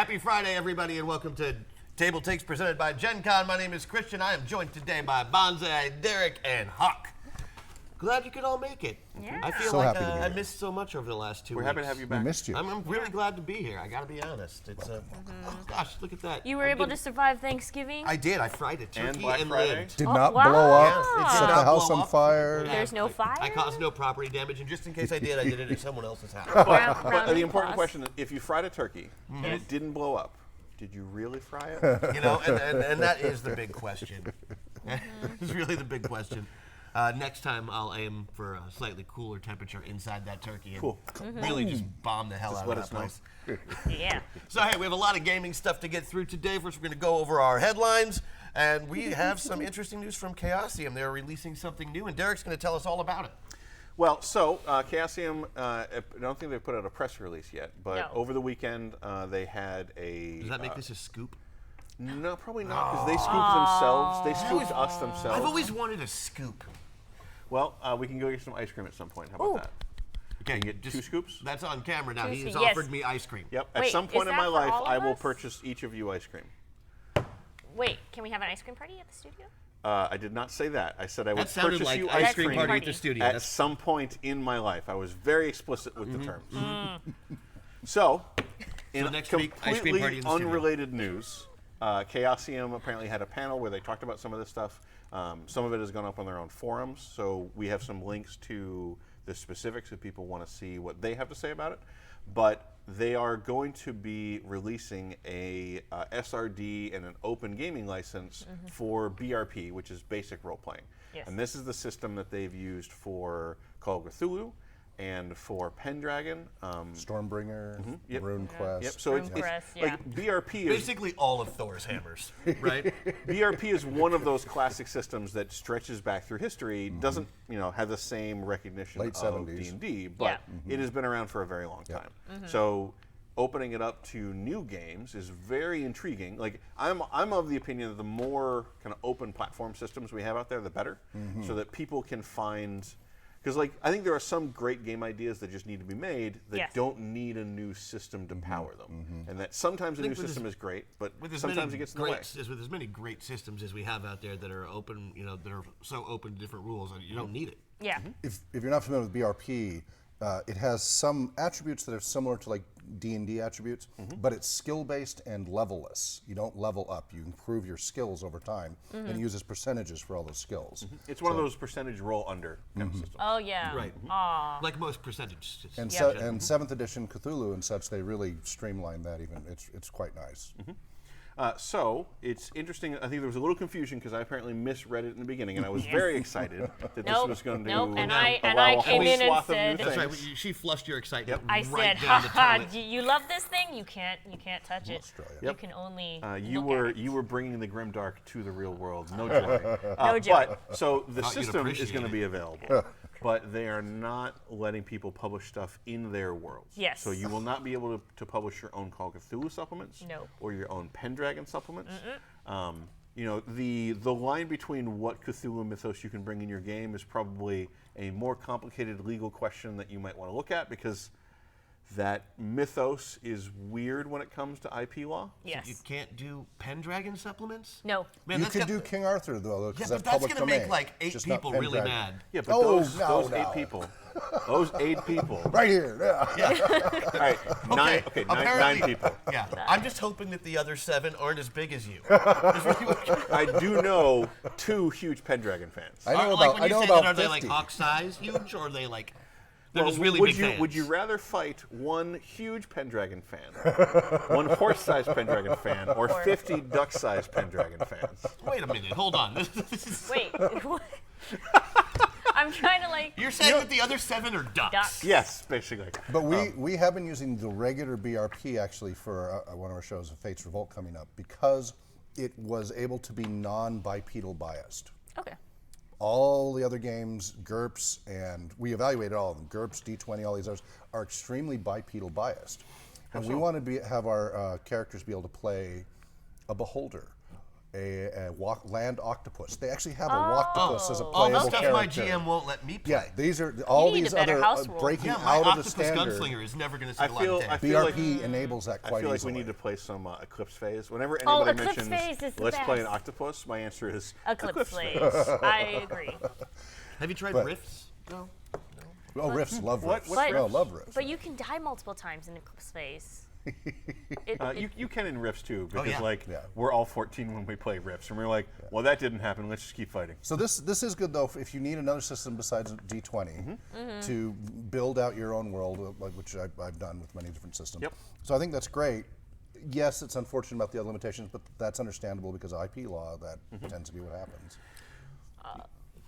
Happy Friday, everybody, and welcome to TableTakes presented by Gen Con. My name is Christian. I am joined today by Banzai, Derek, and Hawke. Glad you could all make it. Yeah. I feel So like happy to be I here. missed so much over the last 2 weeks. We're happy to have you back. We missed you. I'm really glad to be here. I gotta be honest. It's oh gosh, look at that. You were able to survive Thanksgiving? I did. I fried a turkey And Black and Friday? lived. Did Oh, not wow. blow up, Yes, it did set not the house blow on up. fire. There's no fire? I caused no property damage, and just in case I did, I did it at someone else's house. But the important question is, if you fried a turkey and it didn't blow up, did you really fry it? You know, and that is the big question. It's really the big question. Next time, I'll aim for a slightly cooler temperature inside that turkey and really just bomb the hell out let of us that know. place. Yeah. So, hey, we have a lot of gaming stuff to get through today. First, we're going to go over our headlines, and we have some interesting news from Chaosium. They're releasing something new, and Derek's going to tell us all about it. Well, so Chaosium, I don't think they've put out a press release yet, but No. over the weekend they had a... Does that make this a scoop? No, probably not, because they scooped themselves. They scooped us themselves. I've always wanted a scoop. Well, we can go get some ice cream at some point. How about Ooh. that? Okay, Get two scoops? That's on camera now. Two He's scoops, yes. offered me ice cream. Yep. Wait, at some is point in that my for life, all of I will us? purchase each of you ice cream. Wait, can we have an ice cream party at the studio? I did not say that. I said I would That sounded purchase like you ice ice cream cream party at Party. the studio. at That's- some point in my life. I was very explicit with the terms. So, in next week, ice cream completely party in the studio. unrelated news, Chaosium apparently had a panel where they talked about some of this stuff. Some of it has gone up on their own forums, so we have some links to the specifics if people want to see what they have to say about it. But they are going to be releasing a SRD and an open gaming license for BRP, which is basic role-playing. Yes. And this is the system that they've used for Call of Cthulhu and for Pendragon. Stormbringer, Yep. Rune Quest. Yep. So it's Quest, yeah. like BRP is Basically all of Thor's hammers, right? BRP is one of those classic systems that stretches back through history. Doesn't have the same recognition Late of 70s. D&D, but it has been around for a very long time. So opening it up to new games is very intriguing. Like I'm of the opinion that the more kind of open platform systems we have out there, the better, so that people can find. Because I think there are some great game ideas that just need to be made that Yes. don't need a new system to power them, and that sometimes a new system is great, but sometimes it gets in the way. With as many great systems as we have out there that are open, that are so open to different rules, you don't need it. Yeah. If you're not familiar with BRP, it has some attributes that are similar to like D&D attributes, but it's skill-based and levelless. You don't level up. You improve your skills over time, and it uses percentages for all those skills. It's one of those percentage roll under kind of systems. Oh, yeah. Right. Aw. Like most percentage systems. And, Yeah. and 7th edition Cthulhu and such, they really streamlined that even. It's quite nice. So it's interesting. I think there was a little confusion because I apparently misread it in the beginning, and I was very excited that this Nope, was going to nope, and I allow a came whole in and swath of new said- That's right. things. She flushed your excitement I right said, down the haha, toilet. you love this thing? You can't touch it. Australia. You can only You look were at it. you were bringing the grimdark to the real world. No joy. No joy. But so the Thought you'd system is appreciate going to it. be available, but they are not letting people publish stuff in their worlds. Yes. So you will not be able to publish your own Call of Cthulhu supplements. No. Or your own Pendragon supplements. The line between what Cthulhu Mythos you can bring in your game is probably a more complicated legal question that you might want to look at, because that mythos is weird when it comes to IP law. Yes. You can't do Pendragon supplements? No. Man, You that's could got- do King Arthur, though, Yeah, because but that's that's public going to domain. make like 8 Just not people really Pendragon. mad. Yeah, but Oh, those no. 8 people, those 8 people. Right here, yeah. All right, nine apparently- people. Yeah, I'm just hoping that the other 7 aren't as big as you. Is really what- I do know 2 huge Pendragon fans. I know like about, when I you know say about that, are 50. they like Hawk size huge, or are they like they're Well, just really would big you fans? would you rather fight one huge Pendragon fan, one horse-sized Pendragon fan, or 50 duck-sized Pendragon fans? Wait a minute, hold on. This is, Wait. what? I'm trying to like. you're saying that the other 7 are ducks? Ducks. Yes, basically. But we have been using the regular BRP actually for one of our shows, Fates Revolt, coming up, because it was able to be non-bipedal biased. Okay. All the other games, GURPS, and we evaluated all of them, GURPS, D20, all these others, are extremely bipedal biased. And we wanted to have our characters be able to play a beholder. a land octopus. They actually have a octopus as a All playable the stuff character. my GM won't let me play. Yeah, these are all need a these better other house rule. breaking Yeah, my out of the octopus standard. gunslinger is never going to see I the light of feel, day. I feel like BRP enables that I quite feel like easily. we need to play some Eclipse Phase. Whenever anybody Eclipse mentions Phase is the let's play an best. octopus, my answer is Eclipse Phase. I agree. Have you tried But- Rifts? No. Oh, Rifts, love Rifts. what's Oh, love Rifts. But you can die multiple times in Eclipse Phase. You can in Rifts too, because yeah. we're all 14 when we play Rifts, and we're like, well, that didn't happen. Let's just keep fighting. So this is good though if you need another system besides D20 to build out your own world, like which I've done with many different systems. Yep. So I think that's great. Yes, it's unfortunate about the other limitations, but that's understandable because of IP law. That tends to be what happens.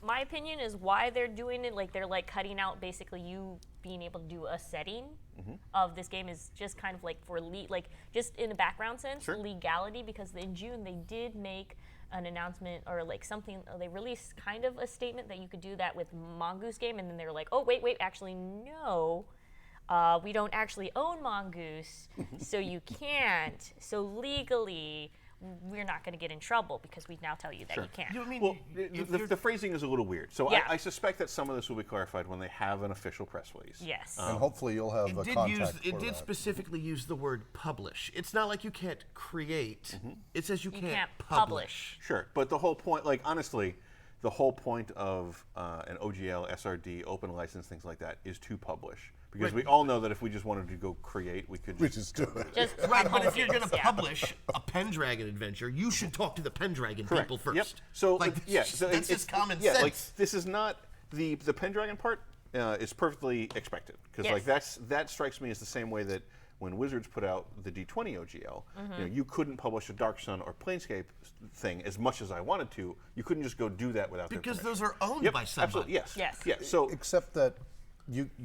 My opinion is why they're doing it. Like they're like cutting out basically you being able to do a setting of this game is just kind of like for just in a background sense, legality. Because in June they did make an announcement or like something. They released kind of a statement that you could do that with Mongoose game, and then they were like, oh wait, actually no. We don't actually own Mongoose, so you can't. So legally, we're not going to get in trouble because we now tell you that you can't. You know what I mean? Well, If the phrasing is a little weird. So Yeah. I suspect that some of this will be clarified when they have an official press release. Yes. And hopefully you'll have a contact It for did that. specifically use the word publish. It's not like you can't create. It says you can't can't publish. Sure, but the whole point, like honestly, the whole point of an OGL, SRD, open license, things like that, is to publish. Because we all know that if we just wanted to go create, we could We just do it. Just Right, have but home if you're going to games, yeah. publish a Pendragon adventure, you should talk to the Pendragon Correct. people first. Yep. So like, yeah, so it's just common yeah, sense. like this is not the Pendragon part is perfectly expected because Yes. like that strikes me as the same way that when Wizards put out the D20 OGL, you couldn't publish a Dark Sun or Planescape thing as much as I wanted to. You couldn't just go do that without their because permission. those are owned Yep, by somebody. absolutely, yes. Yes. Yeah. So Except that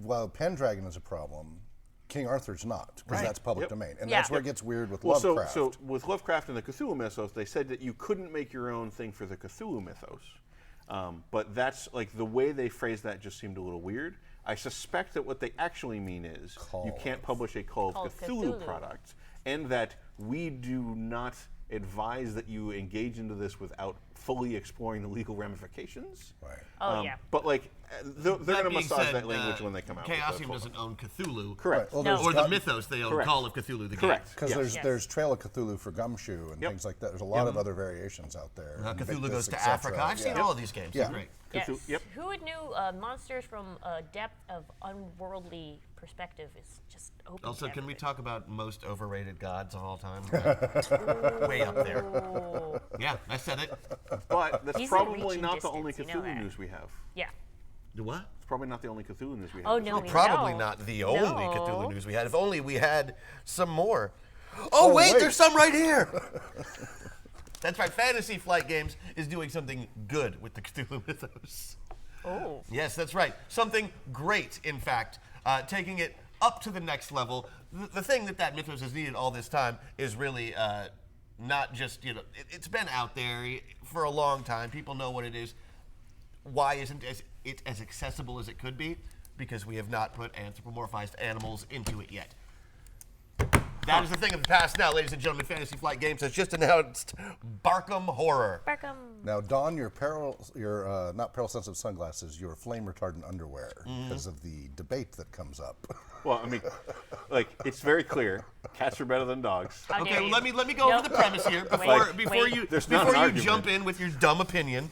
while Pendragon is a problem, King Arthur's not, because Right. that's public Yep. domain. And Yeah. that's where it gets weird with Well, Lovecraft. so with Lovecraft and the Cthulhu Mythos, they said that you couldn't make your own thing for the Cthulhu Mythos. But that's like the way they phrased that just seemed a little weird. I suspect that what they actually mean is you can't publish a Call of Call of Cthulhu Cthulhu. product, and that we do not advise that you engage into this without fully exploring the legal ramifications. Right. Oh, yeah. But like, they're going to That being massage said, that language when they come out. with the Chaosium full- doesn't own Cthulhu. Correct. Well, No. there's Or the got- Mythos, they own Correct. Call of Cthulhu, the Correct. game. Because Yes. there's Trail of Cthulhu for Gumshoe and Yep. things like that. There's a lot of other variations out there. Cthulhu Invictus, goes to et cetera. Africa. I've seen Yeah. all of these games. Yeah. They're great. Yes. Cthulhu- yep. Who would knew monsters from a depth of unworldly perspective is just open. Also, to can we everything. talk about most overrated gods of all time? Way up there. Oh, Yeah, I said it. But that's He's probably reaching not the only distance, you know Cthulhu that. news we have. yeah. The what? It's probably not the only Cthulhu news we have. Oh, this no, week. we Probably know. not the only No. Cthulhu news we had. If only we had some more. Oh, wait. there's some right here. That's right. Fantasy Flight Games is doing something good with the Cthulhu Mythos. Oh. Yes, that's right. Something great, in fact, taking it up to the next level. The thing that mythos has needed all this time is really not just, it's been out there for a long time. People know what it is. Why isn't it as accessible as it could be? Because we have not put anthropomorphized animals into it yet. That is the thing of the past now, ladies and gentlemen. Fantasy Flight Games has just announced Barkham Horror. Barkham. Now, don your not peril sensitive sunglasses, your flame retardant underwear, because of the debate that comes up. Well, I mean, like it's very clear. Cats are better than dogs. How Okay, dare well, you. let me go over the premise here before wait. you There's not before an you argument. jump in with your dumb opinion.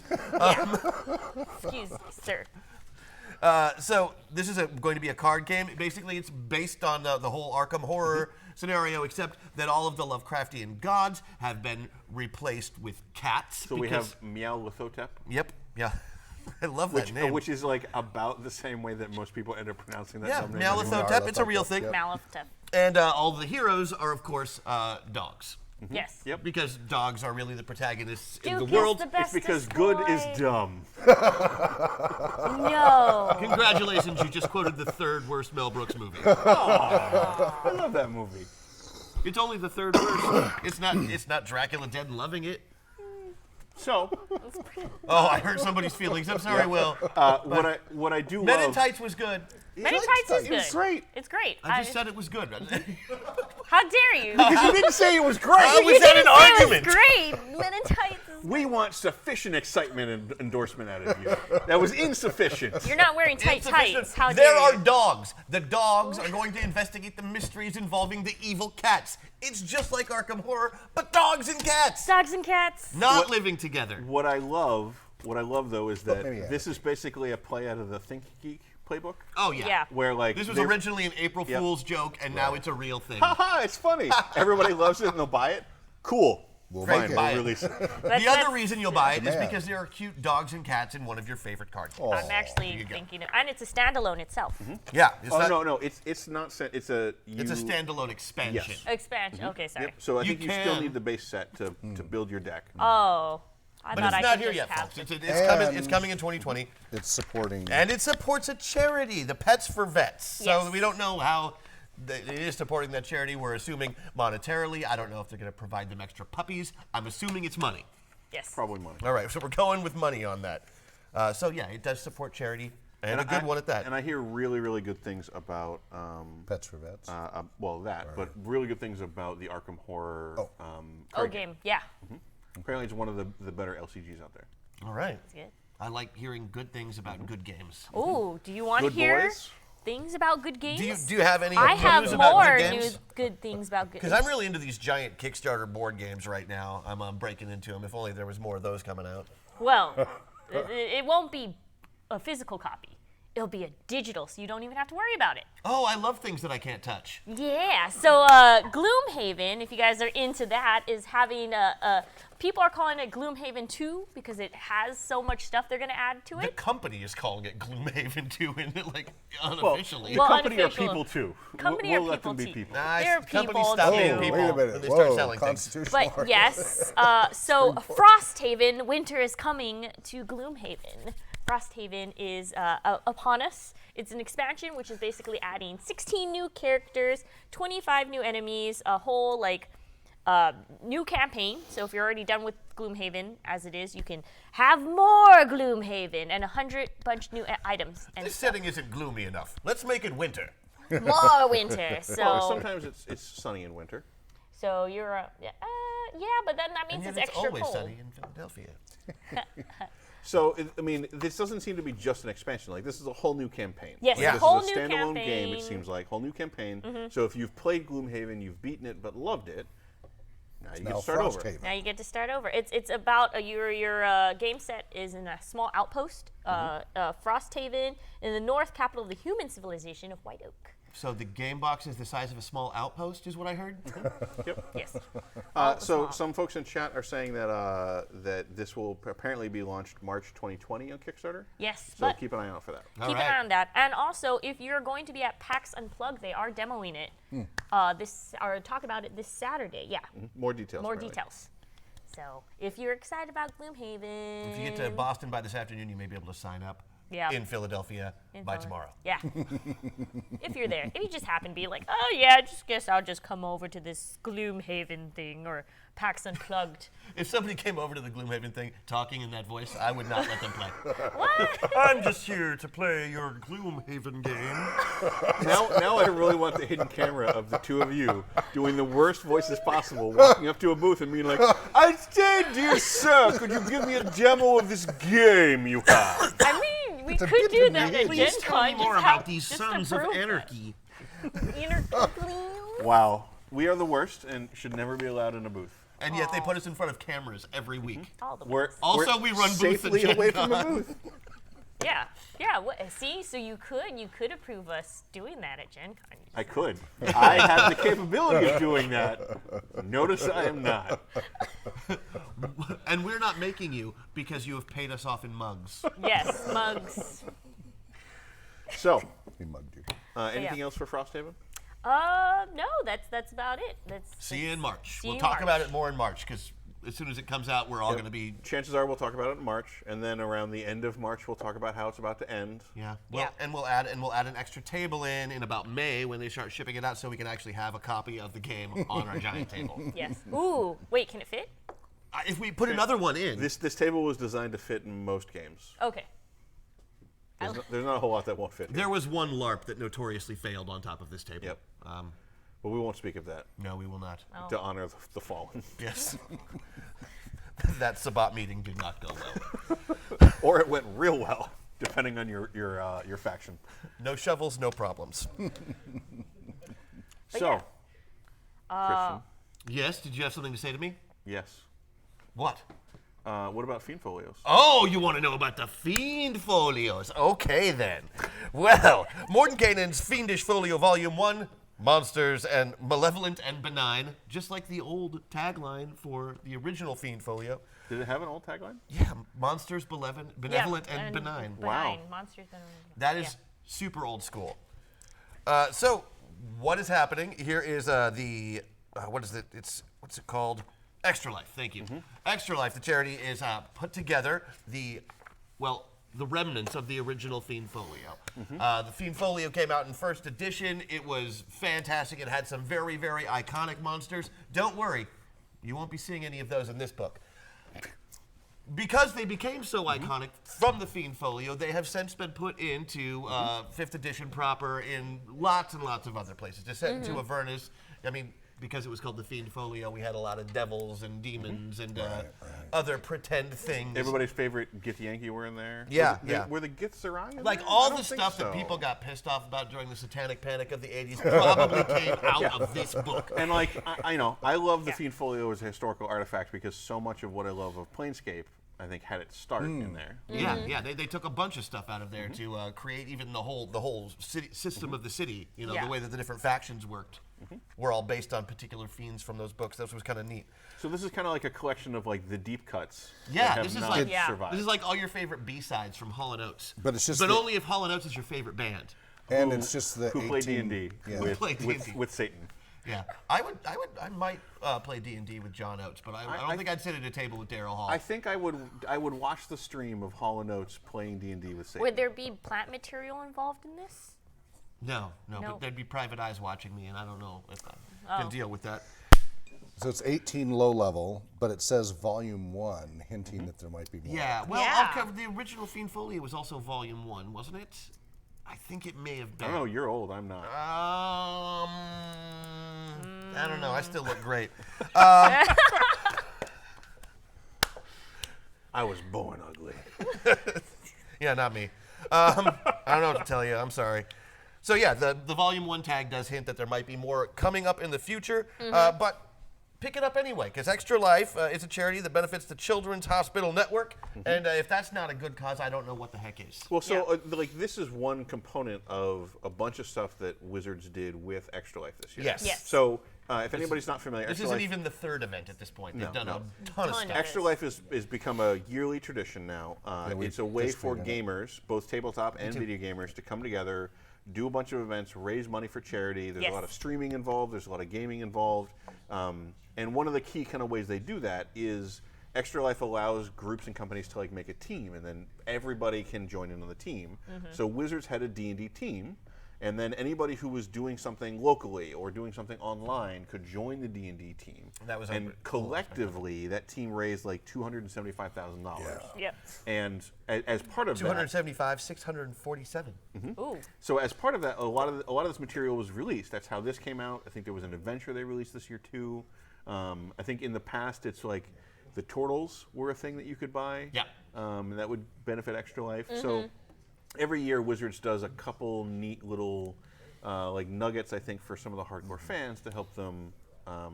Excuse me, sir. So this is going to be a card game. Basically, it's based on the whole Arkham Horror scenario, except that all of the Lovecraftian gods have been replaced with cats. So we have Meowlithotep, Yep. Yeah. I love that name. which is like about the same way that most people end up pronouncing that. yeah, dumb name. Meowlithotep. It's a real thing. Yep. Malifauxip. And all the heroes are, of course, dogs. Yes. Yep. Because dogs are really the protagonists in Duke the is world. the It's best because good is destroy. dumb. No. Congratulations, you just quoted the third worst Mel Brooks movie. I love that movie. It's only the third worst. It's not Dracula Dead and Loving It. So, Oh, I hurt somebody's feelings. I'm sorry, Will. what I do Men in love. Tights was good. Men in Tights is good. It's great. It's great. I just said it was good. How dare you? Because you didn't say it was great. How You was that didn't an say argument? It was great. Men in Tights We want sufficient excitement and endorsement out of you. That was insufficient. You're not wearing tight tights. How There dare are you? dogs. The dogs are going to investigate the mysteries involving the evil cats. It's just like Arkham Horror, but dogs and cats. Dogs and cats. Not living together. What I love though is that maybe this is basically a play out of the Think Geek playbook. Oh, yeah. Yeah. Where like This was they- originally an April Fool's joke, and now it's a real thing. Haha, it's funny. Everybody loves it and they'll buy it. Cool. We'll Frank, make it. buy We'll it. release it. That's- The other that's- reason you'll buy it is Demand. because there are cute dogs and cats in one of your favorite card games. I'm actually thinking, and it's a standalone itself. Yeah. It's Oh not, no, it's not. It's a. It's a standalone expansion. Yes. Expansion. Okay, sorry. Yep. So I You think you still can- need the base set to build your deck. Oh, I But thought it's I not could here just yet, have folks. the- It's coming in 2020. It's supporting. And it supports a charity, the Pets for Vets. So Yes. we don't know how it is supporting that charity. We're assuming monetarily. I don't know if they're going to provide them extra puppies. I'm assuming it's money. Yes. Probably money. All right, so we're going with money on that. So yeah, it does support charity, and a good one at that. And I hear really, really good things about. Pets for Vets. But really good things about the Arkham Horror. Card game. Yeah. Apparently, it's one of the better LCGs out there. All right. That's good. I like hearing good things about good games. Ooh, do you want to Good hear boys. things about good games? Do you have any I news have about more good games? good things about good Because I'm really into these giant Kickstarter board games right now. I'm breaking into them. If only there was more of those coming out. Well, it won't be a physical copy. It'll be a digital, so you don't even have to worry about it. Oh, I love things that I can't touch. Yeah, so Gloom Haven, if you guys are into that, is having people are calling it Gloom Haven 2 because it has so much stuff they're going to add to The it. company is calling it Gloom Haven 2, and like unofficially. The Well, company are unofficial. people too. Company we'll are let them people be too. people. Nah, They're companies people stop too. being Oh, people wait a when minute. they start Whoa, selling things. constitutional. But yes, so Frosthaven, winter is coming to Gloomhaven. Frosthaven is upon us. It's an expansion, which is basically adding 16 new characters, 25 new enemies, a whole new campaign. So if you're already done with Gloomhaven as it is, you can have more Gloomhaven and 100 bunch new items and This stuff. setting isn't gloomy enough. Let's make it winter. More winter. So Well, sometimes it's sunny in winter. so you're yeah, but then that means And it's yet it's extra always cold. sunny in Philadelphia. So I mean, this doesn't seem to be just an expansion. Like this is a whole new campaign. Yes, Like, Yeah. this whole is a new standalone game. campaign. It seems like whole new campaign. So if you've played Gloomhaven, you've beaten it but loved it, now you get Now to start over. Frosthaven. Now you get to start over. It's about your game set is in a small outpost, Frosthaven, in the north capital of the human civilization of White Oak. So the game box is the size of a small outpost, is what I heard? Yep. Yes. So some folks in chat are saying that that this will apparently be launched March 2020 on Kickstarter. Yes, So but keep an eye out for that. keep an eye on that. And also, if you're going to be at PAX Unplugged, they are demoing it. Talk about it this Saturday. Yeah. More details. More apparently. details. So if you're excited about Gloomhaven, If you get to Boston by this afternoon, you may be able to sign up Yeah. in Philadelphia by Philly. tomorrow. Yeah. If you're there. If you just happen to be like, oh yeah, I just guess I'll just come over to this Gloomhaven thing or PAX Unplugged. If somebody came over to the Gloomhaven thing talking in that voice, I would not let them play. What? I'm just here to play your Gloomhaven game. Now I really want the hidden camera of the two of you doing the worst voices possible, walking up to a booth and being like, "I say, dear sir, could you give me a demo of this game you have?" I mean, we a could bit do of that me. at Please Gen tell me Con. more just about have- these just sons to of prove that. anarchy. Wow, we are the worst and should never be allowed in a booth. And yet they put us in front of cameras every week. All the We're, Also, we're we run booths at safely Gen away from the Con. booth. Yeah. See, so you could approve us doing that at Gen Con. I could. I have the capability of doing that. Notice I am not. And we're not making you because you have paid us off in mugs. Yes, mugs. So, We mugged you. anything else for Frosthaven? No, that's about it. See you in March. See We'll you in talk about March. it more in March because as soon as it comes out, we're all going to be. Chances are we'll talk about it in March, and then around the end of March we'll talk about how it's about to end. Yeah. Well, Yeah. and we'll add an extra table in about May when they start shipping it out, so we can actually have a copy of the game on our giant table. Yes. Ooh, wait, can it fit? If we put another one in, This table was designed to fit in most games. Okay. There's not a whole lot that won't fit here. there was one LARP that notoriously failed on top of this table. Yep. But we won't speak of that No, we will not. Oh. to honor the fallen. Yes. that Sabbat meeting did not go well. Or it went real well, depending on your faction. No shovels, no problems. So, Christian. Yes, did you have something to say to me? Yes. What? What about Fiend Folios? Oh, you want to know about the Fiend Folios? Okay, then. Well, Mordenkainen's Fiendish Folio Volume 1, Monsters and Malevolent and Benign, just like the old tagline for the original Fiend Folio. Did it have an old tagline? Yeah, Monsters, Benevolent, and Benign. Wow. Monsters, benign. That is super old school. So, what is happening? Here is what is it? What's it called? Extra Life. Thank you. Extra Life, the charity, is put together the remnants of the original Fiend Folio. The Fiend Folio came out in first edition. It was fantastic. It had some very, very iconic monsters. Don't worry, you won't be seeing any of those in this book. Because they became so iconic from the Fiend Folio, they have since been put into 5th edition proper in lots and lots of other places. Just set into Avernus. I mean, because it was called the Fiend Folio, we had a lot of devils and demons and other pretend things. Everybody's favorite Githyanki were in there. Yeah, Were the Githzerai in like there? all I the don't think stuff that so. people got pissed off about during the Satanic Panic of the 80s probably came out of this book. And like, I know, I love the Fiend Folio as a historical artifact because so much of what I love of Planescape, I think, had its start in there. Yeah, they took a bunch of stuff out of there to create even the whole city, system of the city. You know, the way that the different factions worked were all based on particular fiends from those books. That was kind of neat. So this is kind of like a collection of like the deep cuts. Yeah, that have this is not like survived. this is like all your favorite B-sides from Hall & Oates. But it's just only if Hall & Oates is your favorite band. And it's just the who play 18 D&D yeah. Play D&D. with Satan. Yeah, I might play D&D with John Oates, but I don't think I'd sit at a table with Daryl Hall. I think I would watch the stream of Hall & Oates playing D&D with Satan. Would there be plant material involved in this? No, No. but there'd be private eyes watching me, and I don't know if I can deal with that. So it's 18 low level, but it says volume 1, hinting that there might be more. Yeah, well, Yeah. I'll cover the original Fiend Folio was also Volume 1, wasn't it? I think it may have I been. don't know, you're old, I'm not. I don't know. I still look great. I was born ugly. Yeah, not me. I don't know what to tell you. I'm sorry. So yeah, the Volume 1 tag does hint that there might be more coming up in the future, but pick it up anyway, because Extra Life is a charity that benefits the Children's Hospital Network, and if that's not a good cause, I don't know what the heck is. Well, so like this is one component of a bunch of stuff that Wizards did with Extra Life this year. Yes. Yes. So if anybody's not familiar, This Extra isn't Life, even the third event at this point. They've No, done no. a ton of Ton stuff. of Extra Life is become a yearly tradition now. we It's a way for participated in gamers, both tabletop and video gamers, to come together, do a bunch of events, raise money for charity. There's a Yes. lot of streaming involved. There's a lot of gaming involved. And one of the key kind of ways they do that is Extra Life allows groups and companies to like make a team, and then everybody can join in on the team. So Wizards had a D&D team, and then anybody who was doing something locally or doing something online could join the D&D team. That was and collectively, that team raised like $275,000. Yep. And as part of that, 275, 647. Ooh. so as part of that, a lot of this material was released. That's how this came out. I think there was an adventure they released this year too. I think in the past, it's like the turtles were a thing that you could buy. Yeah. That would benefit Extra Life. So every year, Wizards does a couple neat little like nuggets, I think, for some of the hardcore fans to help them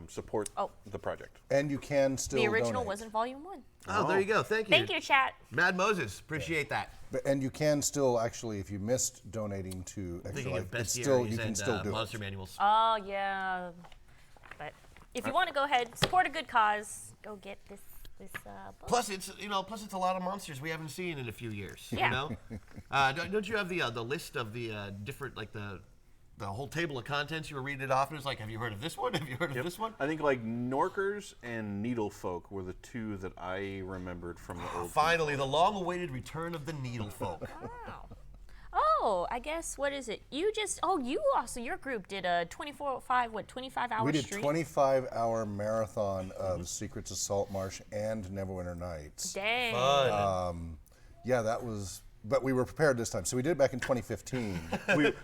support the project. And you can still The original donate. was in Volume 1. Oh, there you go. Thank you. Thank you, chat. Mad Moses. Appreciate that. And you can still actually, if you missed donating to Extra Thinking Life, of it's bestiaries still you can and still do monster it. manuals. Oh, yeah. But if you want to go ahead, support a good cause, go get this book. Plus, it's a lot of monsters we haven't seen in a few years. Yeah. You know, don't you have the list of the different like the whole table of contents? You were reading it off, and it's like, have you heard of this one? Have you heard of this one? I think like Norkers and Needlefolk were the two that I remembered from the old. Finally, the long-awaited return of the Needlefolk. Wow. Oh, I guess, what is it? You also, your group did a 25-hour We did stream? 25-hour marathon of Secrets of Saltmarsh and Neverwinter Nights. Dang. Fun. Yeah, that was but we were prepared this time. So we did it back in 2015.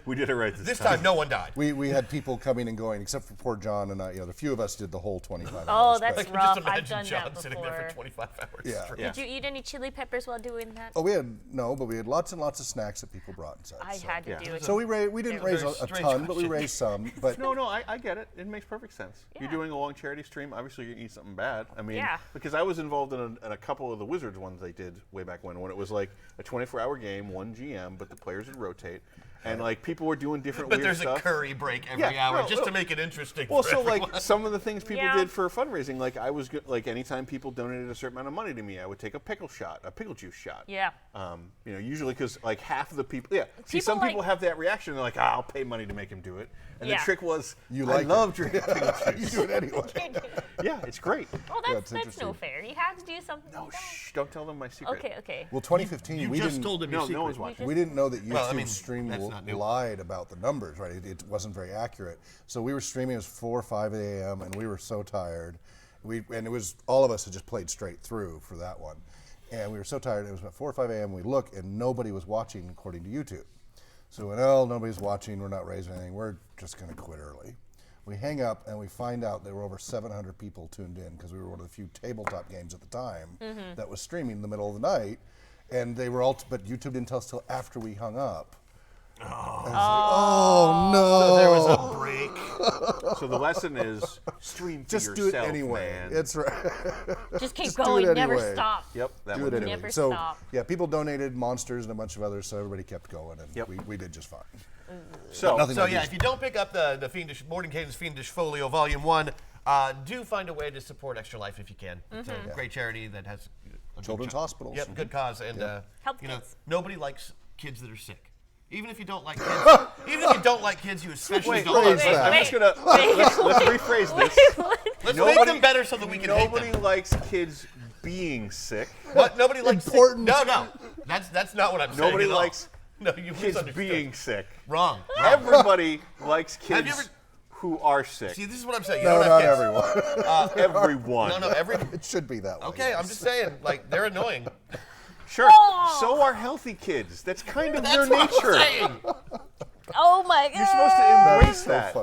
we did it right This time, no one died. We had people coming and going, except for poor John and I. The few of us did the whole 25 Oh, hours. that's but- Just rough. I've imagine done John that sitting there before. for 25 hours Yeah. straight. Did you eat any chili peppers while doing that? Oh, but we had lots and lots of snacks that people brought inside. I so. had to do it. So we didn't raise Very a strange ton, but we question. raised some. But No, I get it. It makes perfect sense. You're Yeah. doing a long charity stream. Obviously, you're going to eat something bad. I mean, Yeah. because I was involved in a couple of the Wizards ones they did way back when it was like a 24-hour game, one GM, but the players would rotate. And like people were doing different But weird there's stuff. a curry break every Yeah, hour no, just no. to make it interesting. Well, for so everyone. like some of the things people Yeah. did for fundraising, like I was like anytime people donated a certain amount of money to me, I would take a pickle juice shot. Yeah. Usually because like half of the people, See, People some people like- have that reaction. They're like, I'll pay money to make him do it. And Yeah. the trick was, You I like love it. drinking pickle you juice. do it anyway. Yeah, it's great. Oh, Yeah, that's it's no interesting. fair. You have to do something. No, like that. shh! Don't tell them my secret. Okay. Well, 2015, you we just didn't. told him your No, secret. no one's watching. We didn't know that YouTube Well, I mean, stream that's not new. lied about the numbers, right? It wasn't very accurate. So we were streaming. It was 4 or 5 a.m. and we were so tired. And it was all of us had just played straight through for that one, and we were so tired. It was about 4 or 5 a.m. We look and nobody was watching according to YouTube. So we went, oh, nobody's watching. We're not raising anything. We're just going to quit early. We hang up and we find out there were over 700 people tuned in because we were one of the few tabletop games at the time that was streaming in the middle of the night, and they were all. But YouTube didn't tell us till after we hung up. Oh no! So there was a break. So the lesson is stream for Just yourself, do it anyway. man. It's right. Just keep Just do going. it Never anyway. stop. Yep, that Do one. it anyway. Never so stop. yeah, people donated monsters and a bunch of others, so everybody kept going, and Yep. we did just fine. So, Nothing So to yeah, do. if you don't pick up the Fiendish Mordenkainen's Fiendish Folio Volume 1, do find a way to support Extra Life if you can. It's a great charity that has a good Children's hospitals. Yep, good cause, and Help you know, kids. nobody likes kids that are sick. Even if you don't like kids, you especially Wait, don't like rephrase them. that. I'm just gonna let's rephrase this. Let's Nobody- make them better so that we can hate Nobody them. likes kids being sick. What? Nobody likes Important. Sick. No, that's not what I'm saying. Nobody at all. likes no, you kids misunderstood. being sick. Wrong. Everybody likes Have you kids ever- who are sick. See, this is what I'm saying. You No, don't not have kids. everyone. Everyone. No, every. It should be that way. Okay, I'm just saying, like they're annoying. Sure. Oh. So are healthy kids. That's kind of their That's what nature. I'm saying. Oh my god. You're supposed to That embrace is so that.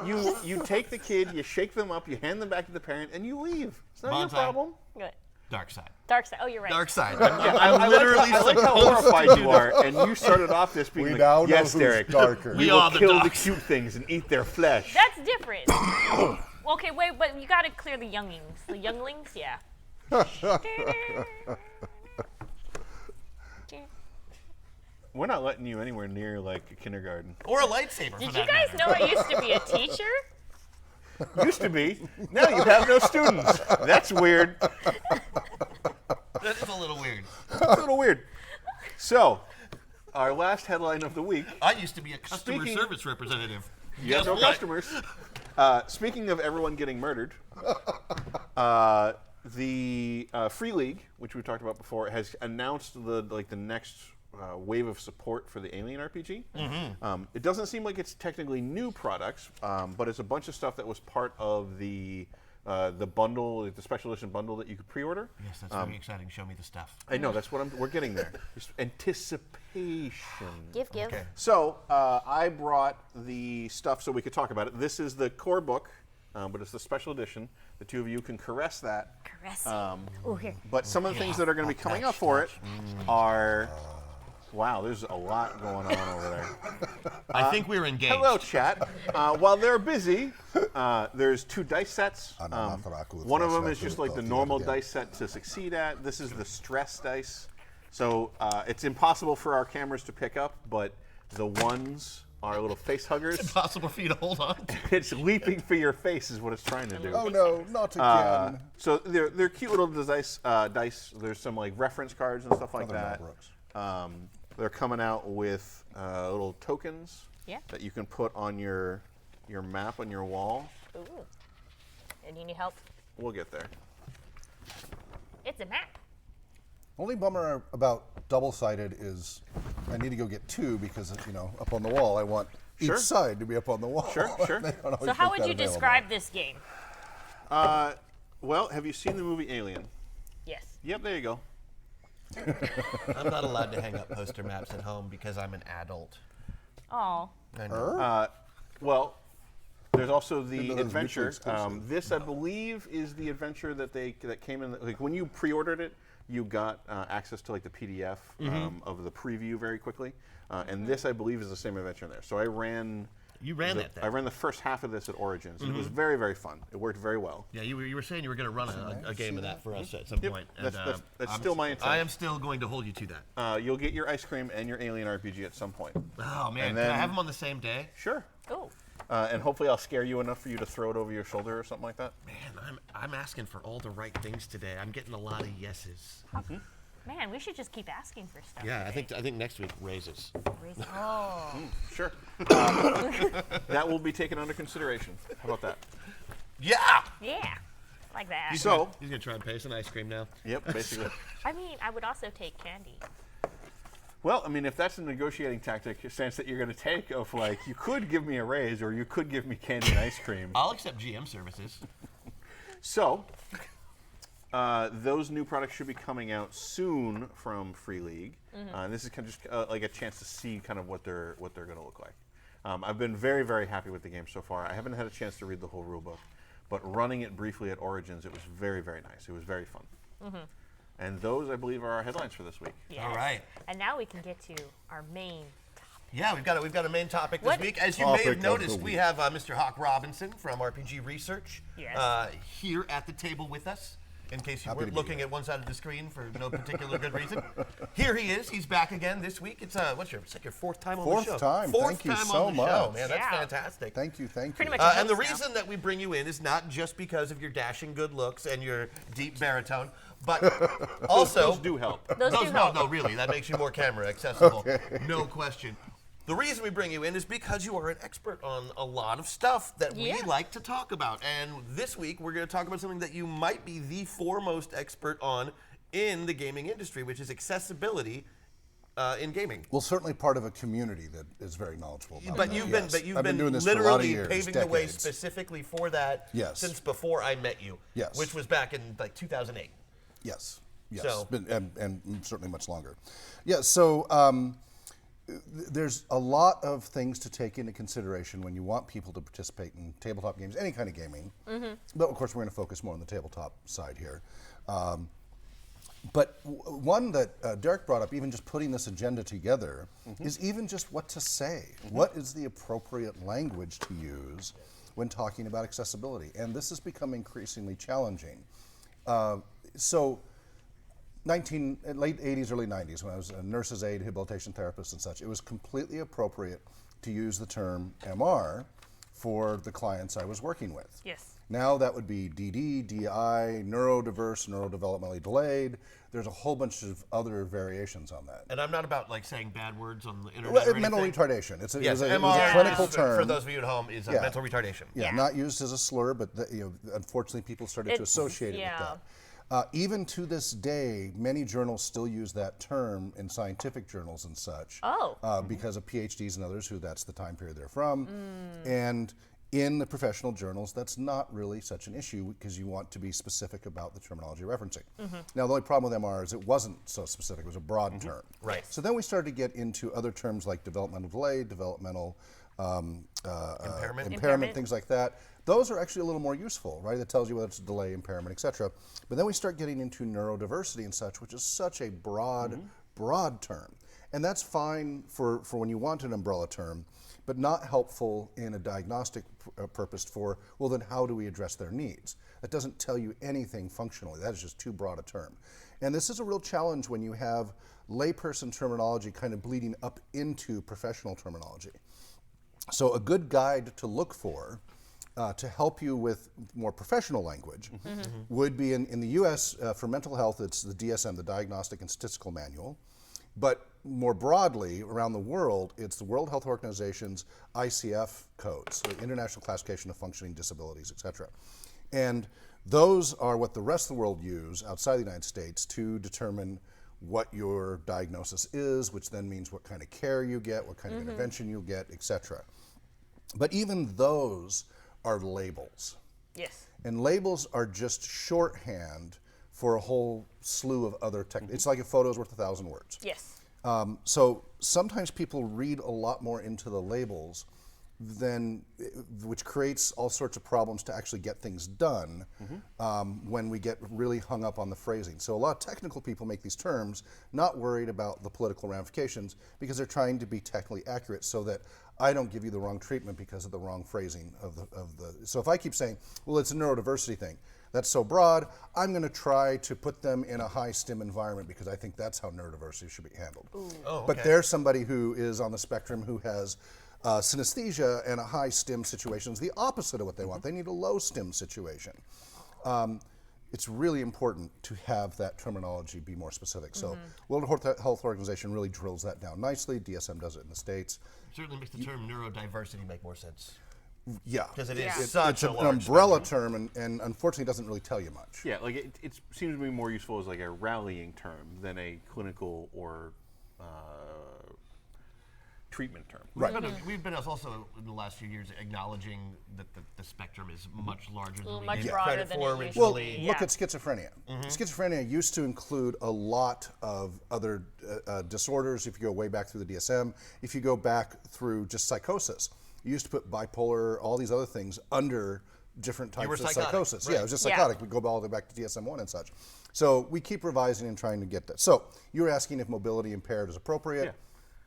funny. You take the kid, you shake them up, you hand them back to the parent, and you leave. It's not your Banzai. problem. Good. Dark side. Dark side. Oh, you're right. Dark side. I literally like how supposed horrified to do you are, and you started off this being We like, now know yes, who's Derek, darker. We we will are the kill the darks. cute things and eat their flesh. That's different. Okay, wait, but you gotta clear the youngings. The younglings, yeah. We're not letting you anywhere near like a kindergarten. Or a lightsaber. Did for you that guys matter. know I used to be a teacher? Used to be. Now you have no students. That's weird. That is a little weird. It's a little weird. So, our last headline of the week. I used to be a customer Speaking- service representative. You have Guess no what? customers. Speaking of everyone getting murdered, the Free League, which we talked about before, has announced the next wave of support for the Alien RPG. It doesn't seem like it's technically new products, but it's a bunch of stuff that was part of the bundle, the special edition bundle that you could pre-order. Yes, that's very exciting. Show me the stuff. I know that's what we're getting there. Just anticipation. Give. Okay. So I brought the stuff so we could talk about it. This is the core book, but it's the special edition. The two of you can caress that. Caressing. Oh, here. But some of the things that are going to be coming up for it are. Wow, there's a lot going on over there. I think we're engaged. Hello, chat. While they're busy, there's 2 dice sets. One of them is just like the normal dice set to succeed at. This is the stress dice. So it's impossible for our cameras to pick up, but the ones are little face huggers. Impossible for you to hold on to. It's leaping for your face is what it's trying to do. Oh no, not again. So they're cute little dice. There's some like reference cards and stuff like Another Mel that. Brooks. They're coming out with little tokens Yeah. that you can put on your map on your wall. Ooh. And you need help? We'll get there. It's a map. Only bummer about double-sided is I need to go get 2 because up on the wall I want Sure. each side to be up on the wall. Sure. They don't always So how make would that you available. describe this game? Well, have you seen the movie Alien? Yes. Yep, there you go. I'm not allowed to hang up poster maps at home because I'm an adult. Oh. I know. Well, there's also the that was adventure. mutually exclusive. This, I believe, is the adventure that came in. Like when you pre-ordered it, you got access to like the PDF of the preview very quickly. And this, I believe, is the same adventure in there. So I ran. You ran that thing. I ran the first half of this at Origins, and it was very, very fun. It worked very well. Yeah, you were saying you were going to run a game of that for us at some point. And, That's still my intent. I am still going to hold you to that. You'll get your ice cream and your alien RPG at some point. Oh man, And can I then- have them on the same day? Sure. Oh. And hopefully I'll scare you enough for you to throw it over your shoulder or something like that. Man, I'm asking for all the right things today. I'm getting a lot of yeses. Man, we should just keep asking for stuff. Yeah, I today. think next week raises. Oh. Sure. That will be taken under consideration. How about that? Yeah. Yeah. Like that. So, He's gonna try and pay us an ice cream now. yep, basically. I mean, I would also take candy. Well, I mean, if that's a negotiating tactic, a sense that you're going to take of like, you could give me a raise or you could give me candy and ice cream. I'll accept GM services. So, those new products should be coming out soon from Free League. And this is kind of just like a chance to see kind of what they're going to look like. I've been very, very happy with the game so far. I haven't had a chance to read the whole rulebook, but running it briefly at Origins, it was very, very nice. It was very fun. And those, I believe, are our headlines for this week. Yes. All right. And now we can get to our main. Yeah, we've got a main topic this What- week. As you may Topic have of noticed, the we week. have Mr. Hawke Robinson from RPG Research Yes. here at the table with us. In case you Happy weren't to be looking here. at one side of the screen for no particular good reason. Here he is. He's back again this week. It's it's like your fourth time on the Fourth show. time. Fourth Thank you time so on the show, much. man. That's Yeah. fantastic. Thank you. Pretty much. And the Host now. reason that we bring you in is not just because of your dashing good looks and your deep baritone, but also Those do help. Those do no, help. no, really. That makes you more camera accessible. No question. The reason we bring you in is because you are an expert on a lot of stuff that we Yeah. like to talk about. And this week, we're going to talk about something that you might be the foremost expert on in the gaming industry, which is accessibility in gaming. Well, certainly part of a community that is very knowledgeable about But that, you've yes. been I've been doing this for a lot of literally years, paving the way decades. specifically for that Yes. since before I met you. Yes. Which was back in like 2008. Yes, yes, So- and certainly much longer. Yeah, so there's a lot of things to take into consideration when you want people to participate in tabletop games, any kind of gaming. But of course, we're going to focus more on the tabletop side here. But one that Derek brought up, even just putting this agenda together, is even just what to say. What is the appropriate language to use when talking about accessibility? And this has become increasingly challenging. Late 80s, early 90s, when I was a nurse's aide, rehabilitation therapist and such, it was completely appropriate to use the term MR for the clients I was working with. Yes. Now that would be DD, DI, neurodiverse, neurodevelopmentally delayed. There's a whole bunch of other variations on that. And I'm not about like saying bad words on the internet. Well, or mental anything. retardation. It Yes, was a MR, clinical for term. those of you at home, is Yeah. mental retardation. Yeah, Yeah. not used as a slur, but unfortunately people started to It's- associate it yeah. with that. Even to this day, many journals still use that term in scientific journals and such. Oh. Because of PhDs and others who that's the time period they're from. And in the professional journals, that's not really such an issue because you want to be specific about the terminology you're referencing. Now, the only problem with MR is it wasn't so specific. It was a broad term. Right. So then we started to get into other terms like developmental delay, developmental impairment, things like that. Those are actually a little more useful, right? That tells you whether it's a delay, impairment, etc. But then we start getting into neurodiversity and such, which is such a broad, broad term. And that's fine for when you want an umbrella term, but not helpful in a diagnostic purpose for, well, then how do we address their needs? That doesn't tell you anything functionally. That is just too broad a term. And this is a real challenge when you have layperson terminology kind of bleeding up into professional terminology. So a good guide to look for to help you with more professional language would be in the US for mental health, it's the DSM, the Diagnostic and Statistical Manual. But more broadly, around the world, it's the World Health Organization's ICF codes, the International Classification of Functioning Disabilities, etc. And those are what the rest of the world use outside the United States to determine what your diagnosis is, which then means what kind of care you get, what kind of intervention you'll get, etc. But even those are labels. Yes. And labels are just shorthand for a whole slew of other It's like a photo's worth 1,000 words. Yes. So sometimes people read a lot more into the labels which creates all sorts of problems to actually get things done when we get really hung up on the phrasing. So a lot of technical people make these terms not worried about the political ramifications because they're trying to be technically accurate so that I don't give you the wrong treatment because of the wrong phrasing of the. So if I keep saying, well, it's a neurodiversity thing, that's so broad, I'm going to try to put them in a high STEM environment because I think that's how neurodiversity should be handled. Oh, okay. But there's somebody who is on the spectrum who has synesthesia, and a high STEM situation is the opposite of what they want. They need a low STEM situation. It's really important to have that terminology be more specific. So World Health Organization really drills that down nicely. DSM does it in the States. Certainly makes the term neurodiversity make more sense. Yeah. Because it is Yeah. such It's a an large umbrella spectrum. term, and unfortunately doesn't really tell you much. Yeah, like it seems to be more useful as like a rallying term than a clinical or treatment term. Right. We've been also in the last few years acknowledging that the spectrum is much larger than we much gave broader credit than for it originally. Well, usually- look Yeah. at schizophrenia. Schizophrenia used to include a lot of other disorders. If you go way back through the DSM, if you go back through just psychosis, you used to put bipolar, all these other things under different types were of psychotic, psychosis. right. Yeah, it was just Yeah. psychotic. We go all the way back to DSM-1 and such. So we keep revising and trying to get that. So you were asking if mobility impaired is appropriate. Yeah.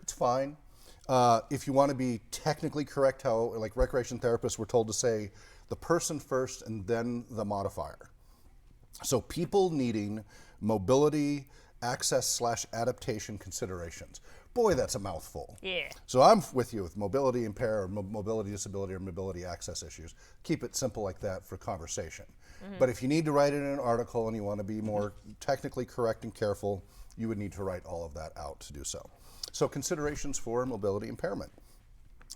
It's fine. If you want to be technically correct, how like recreation therapists were told to say the person first and then the modifier. So people needing mobility, access / adaptation considerations. Boy, that's a mouthful. Yeah. So I'm with you with mobility impair or mobility disability or mobility access issues. Keep it simple like that for conversation. But if you need to write it in an article and you want to be more technically correct and careful, you would need to write all of that out to do so. So considerations for mobility impairment.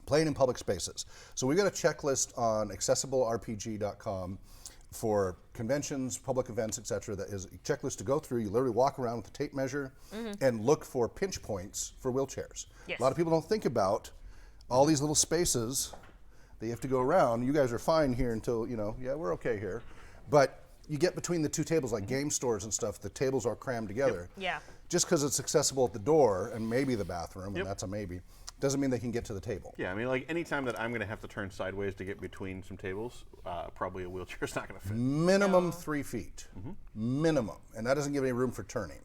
Playing in public spaces. So we've got a checklist on accessiblerpg.com for conventions, public events, etc. That is a checklist to go through. You literally walk around with a tape measure and look for pinch points for wheelchairs. Yes. A lot of people don't think about all these little spaces that you have to go around. You guys are fine here until, yeah, we're okay here. But you get between the two tables, like game stores and stuff, the tables are crammed together. Yeah. Just because it's accessible at the door and maybe the bathroom, and that's a maybe, doesn't mean they can get to the table. Yeah, I mean, like anytime that I'm going to have to turn sideways to get between some tables, probably a wheelchair is not going to fit. Minimum 3 feet. Minimum. And that doesn't give any room for turning.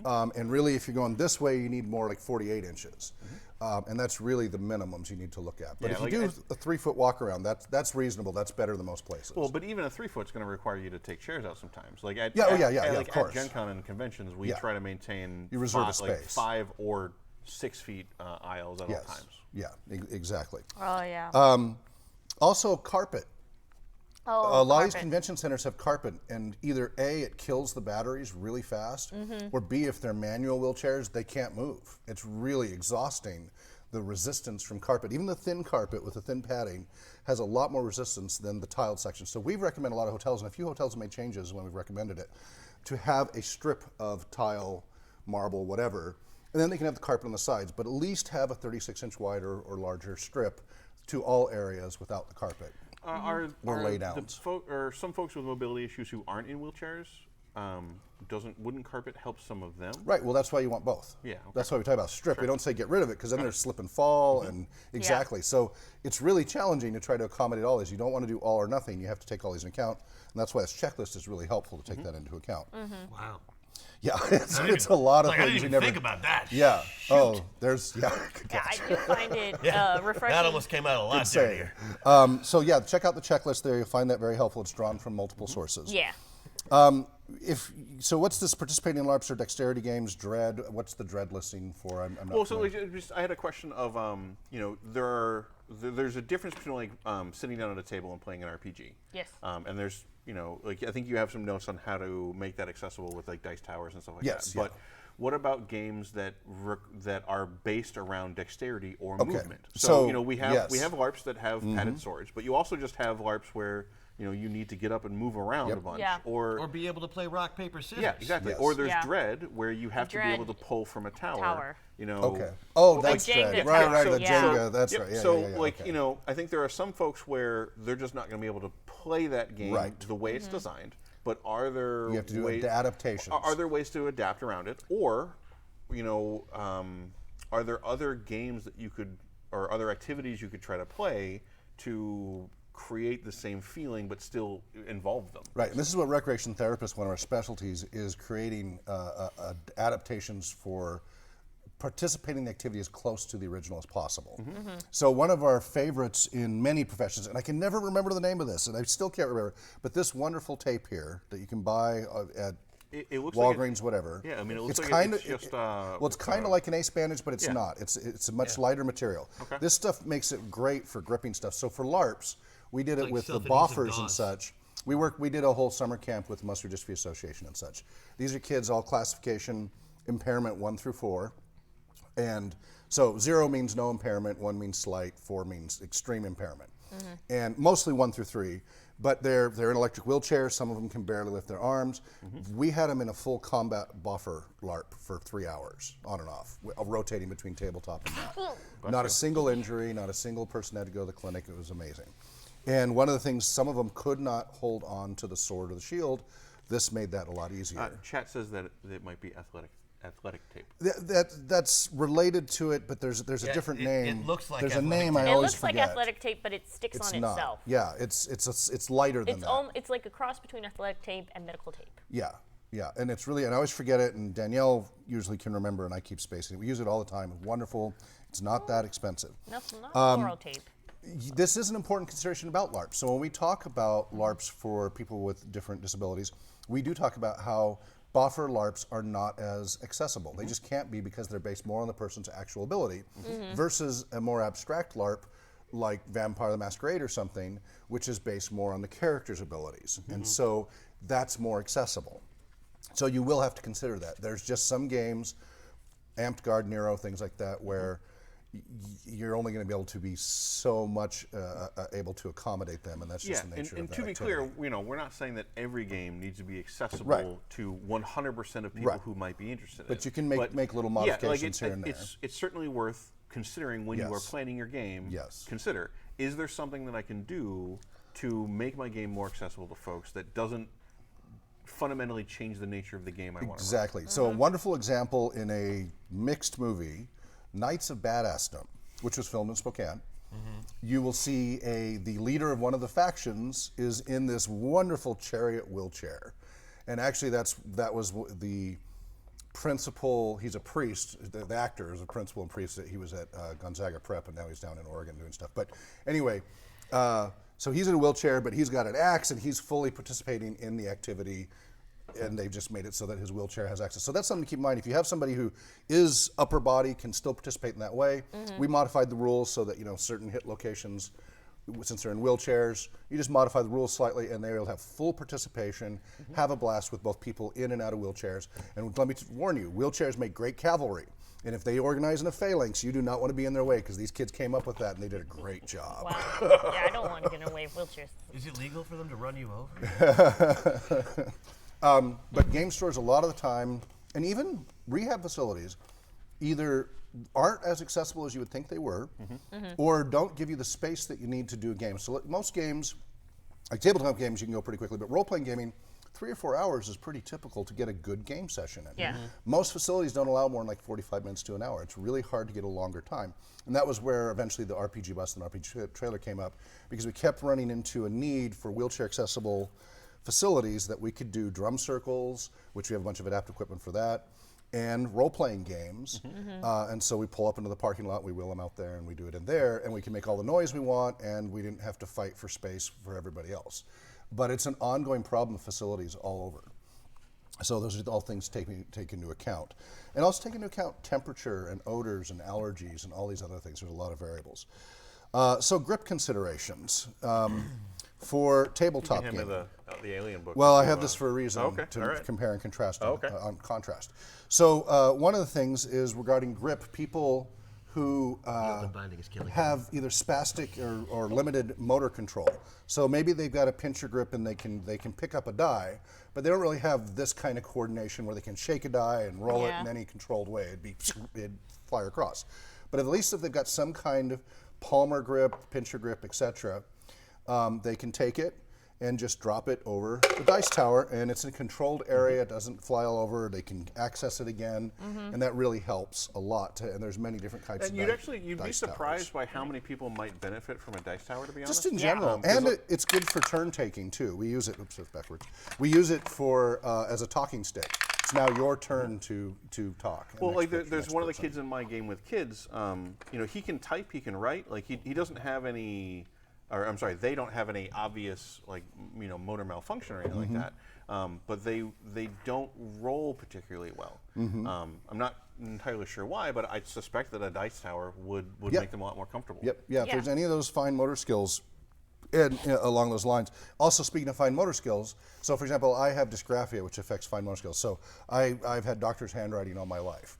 And really, if you're going this way, you need more like 48 inches. And that's really the minimums you need to look at. But Yeah, if like you do a 3 foot walk around, that's reasonable. That's better than most places. Well, but even a 3 foot's going to require you to take chairs out sometimes. Like at, Yeah, like of course. At Gen Con and conventions, we Yeah. try to maintain You reserve a like space. 5 or 6 feet aisles at all yes. times. Yeah, exactly. Oh yeah. Also, carpet. Oh, A lot of these carpet. convention centers have carpet, and either A, it kills the batteries really fast, or B, if they're manual wheelchairs, they can't move. It's really exhausting, the resistance from carpet. Even the thin carpet with the thin padding has a lot more resistance than the tiled section. So we've recommended a lot of hotels, and a few hotels have made changes when we've recommended it, to have a strip of tile, marble, whatever, and then they can have the carpet on the sides, but at least have a 36-inch wide or larger strip to all areas without the carpet. Are lay the downs. or some folks with mobility issues who aren't in wheelchairs, wouldn't carpet help some of them? Right, well, that's why you want both. Yeah, okay. That's why we talk about strip. We don't say get rid of it, because then there's slip and fall, and exactly. So it's really challenging to try to accommodate all these. You don't want to do all or nothing. You have to take all these into account, and that's why this checklist is really helpful to take that into account. Wow. Yeah, it's a lot of Like, I things didn't you even never think about that. Yeah. Shoot. Oh, there's good Yeah, catch. I do find it refreshing. That almost came out a lot Say. dirtier. So yeah, check out the checklist there. You'll find that very helpful. It's drawn from multiple sources. Yeah. So what's this participating in LARPs or dexterity games? Dread. What's the dread listing for? I'm not Well, so familiar. I had a question of, there's a difference between like sitting down at a table and playing an RPG. Yes. And there's, like I think you have some notes on how to make that accessible with like dice towers and stuff like Yes, that. yeah. But what about games that that are based around dexterity or Okay. movement? So, So we have yes. LARPs that have padded swords, but you also just have LARPs where you need to get up and move around a bunch, Yeah. Or be able to play rock, paper, scissors. yeah, exactly. Yes. Or there's Yeah. dread where you have to be able to Dread. pull from a tower. Tower. Okay. Oh, Like that's Jenga dread. tower. Right, the Yeah. Jenga. That's Yep, right. Yeah, so, yeah, like, okay. I think there are some folks where they're just not going to be able to play that game Right. the way it's designed. but are there You have to do ways, adaptations. Are there ways to adapt around it, or are there other games that you could, or other activities you could try to play to create the same feeling but still involve them? Right, and this is what recreation therapists, one of our specialties, is creating adaptations for participating in the activity as close to the original as possible. So one of our favorites in many professions, and I can never remember the name of this, and I still can't remember, but this wonderful tape here that you can buy at It looks Walgreens, like whatever. Yeah, I mean, it looks it's like kind it's of just. well, it's kind of like an ace bandage, but it's Yeah. not. It's a much lighter material. Okay. This stuff makes it great for gripping stuff. So for LARPs, we did it like with the self-adhesive boffers and gauze. such. We did a whole summer camp with Muscular Dystrophy Association and such. These are kids all classification impairment 1 through 4. And so 0 means no impairment, 1 means slight, 4 means extreme impairment. And mostly 1 through 3, but they're in electric wheelchairs. Some of them can barely lift their arms. We had them in a full combat buffer LARP for 3 hours, on and off, rotating between tabletop and that. Not a single injury, not a single person had to go to the clinic. It was amazing. And one of the things, some of them could not hold on to the sword or the shield. This made that a lot easier. Chat says that it might be athletic tape. That's related to it, but there's a Yeah, different it name. looks like there's a athletic name tape. I It always looks like forget. athletic tape, but it sticks It's on not. itself. Yeah, it's lighter than that. It's like a cross between athletic tape and medical tape. Yeah, and it's really, and I always forget it, and Danielle usually can remember, and I keep spacing it. We use it all the time. It's wonderful. It's not that expensive. Not fluoro tape. This is an important consideration about LARPs. So when we talk about LARPs for people with different disabilities, we do talk about how boffer LARPs are not as accessible. They just can't be because they're based more on the person's actual ability versus a more abstract LARP like Vampire the Masquerade or something, which is based more on the character's abilities. And so that's more accessible. So you will have to consider that. There's just some games, Amped Guard, Nero, things like that, where you're only going to be able to be so much able to accommodate them, and that's just the nature and of that to be activity. clear, we're not saying that every game needs to be accessible Right. to 100% of people Right. who might be interested in it. But you can make little modifications here and there. It's certainly worth considering when you are Yes. planning your game. Yes. Consider, is there something that I can do to make my game more accessible to folks that doesn't fundamentally change the nature of the game I want to run? Exactly. So a wonderful example in a mixed movie, Knights of Badassdom, which was filmed in Spokane. You will see the leader of one of the factions is in this wonderful chariot wheelchair, and actually that was the principal. He's a priest. The actor is a principal and priest. He was at Gonzaga Prep, and now he's down in Oregon doing stuff. But anyway, so he's in a wheelchair, but he's got an axe, and he's fully participating in the activity. And they've just made it so that his wheelchair has access. So that's something to keep in mind. If you have somebody who is upper body, can still participate in that way. We modified the rules so that certain hit locations, since they're in wheelchairs, you just modify the rules slightly, and they will have full participation, have a blast with both people in and out of wheelchairs. And let me warn you, wheelchairs make great cavalry. And if they organize in a phalanx, you do not want to be in their way, because these kids came up with that and they did a great job. Wow. Yeah, I don't want to get in the way of wheelchairs. Is it legal for them to run you over? But game stores, a lot of the time, and even rehab facilities, either aren't as accessible as you would think they were, or don't give you the space that you need to do a game. So most games, like tabletop games, you can go pretty quickly, but role-playing gaming, 3 or 4 hours is pretty typical to get a good game session in. Yeah. Most facilities don't allow more than like 45 minutes to an hour. It's really hard to get a longer time. And that was where eventually the RPG bus and RPG trailer came up, because we kept running into a need for wheelchair accessible facilities that we could do drum circles, which we have a bunch of adaptive equipment for that, and role-playing games. And so we pull up into the parking lot, we wheel them out there, and we do it in there, and we can make all the noise we want, and we didn't have to fight for space for everybody else. But it's an ongoing problem with facilities all over. So those are all things take into account. And also take into account temperature and odors and allergies and all these other things. There's a lot of variables. So grip considerations. For tabletop Hand me gaming. the alien book. Well, I have this for a reason, Okay, to all right. compare and contrast Okay. on contrast. So one of the things is regarding grip, people who open binding is killing have either spastic or limited motor control. So maybe they've got a pincher grip and they can pick up a die, but they don't really have this kind of coordination where they can shake a die and roll it in any controlled way. It'd fly across. But at least if they've got some kind of palmar grip, pincher grip, etc., they can take it, and just drop it over the dice tower, and it's in a controlled area. It doesn't fly all over. They can access it again, and that really helps a lot. And there's many different types And you'd be surprised by how many people might benefit from a dice tower, to be honest. Just in general, and it's good for turn taking too. We use it. Oops, it's backwards. We use it for as a talking stick. It's now your turn to talk. Well, like there's one of the kids in my game with kids. You know, he can type, he can write. Like he doesn't have any. Or I'm sorry, they don't have any obvious motor malfunction or anything like that. But they don't roll particularly well. I'm not entirely sure why, but I suspect that a dice tower would make them a lot more comfortable. Yep. Yeah. If there's any of those fine motor skills, and along those lines. Also, speaking of fine motor skills, so for example, I have dysgraphia, which affects fine motor skills. So I've had doctor's handwriting all my life,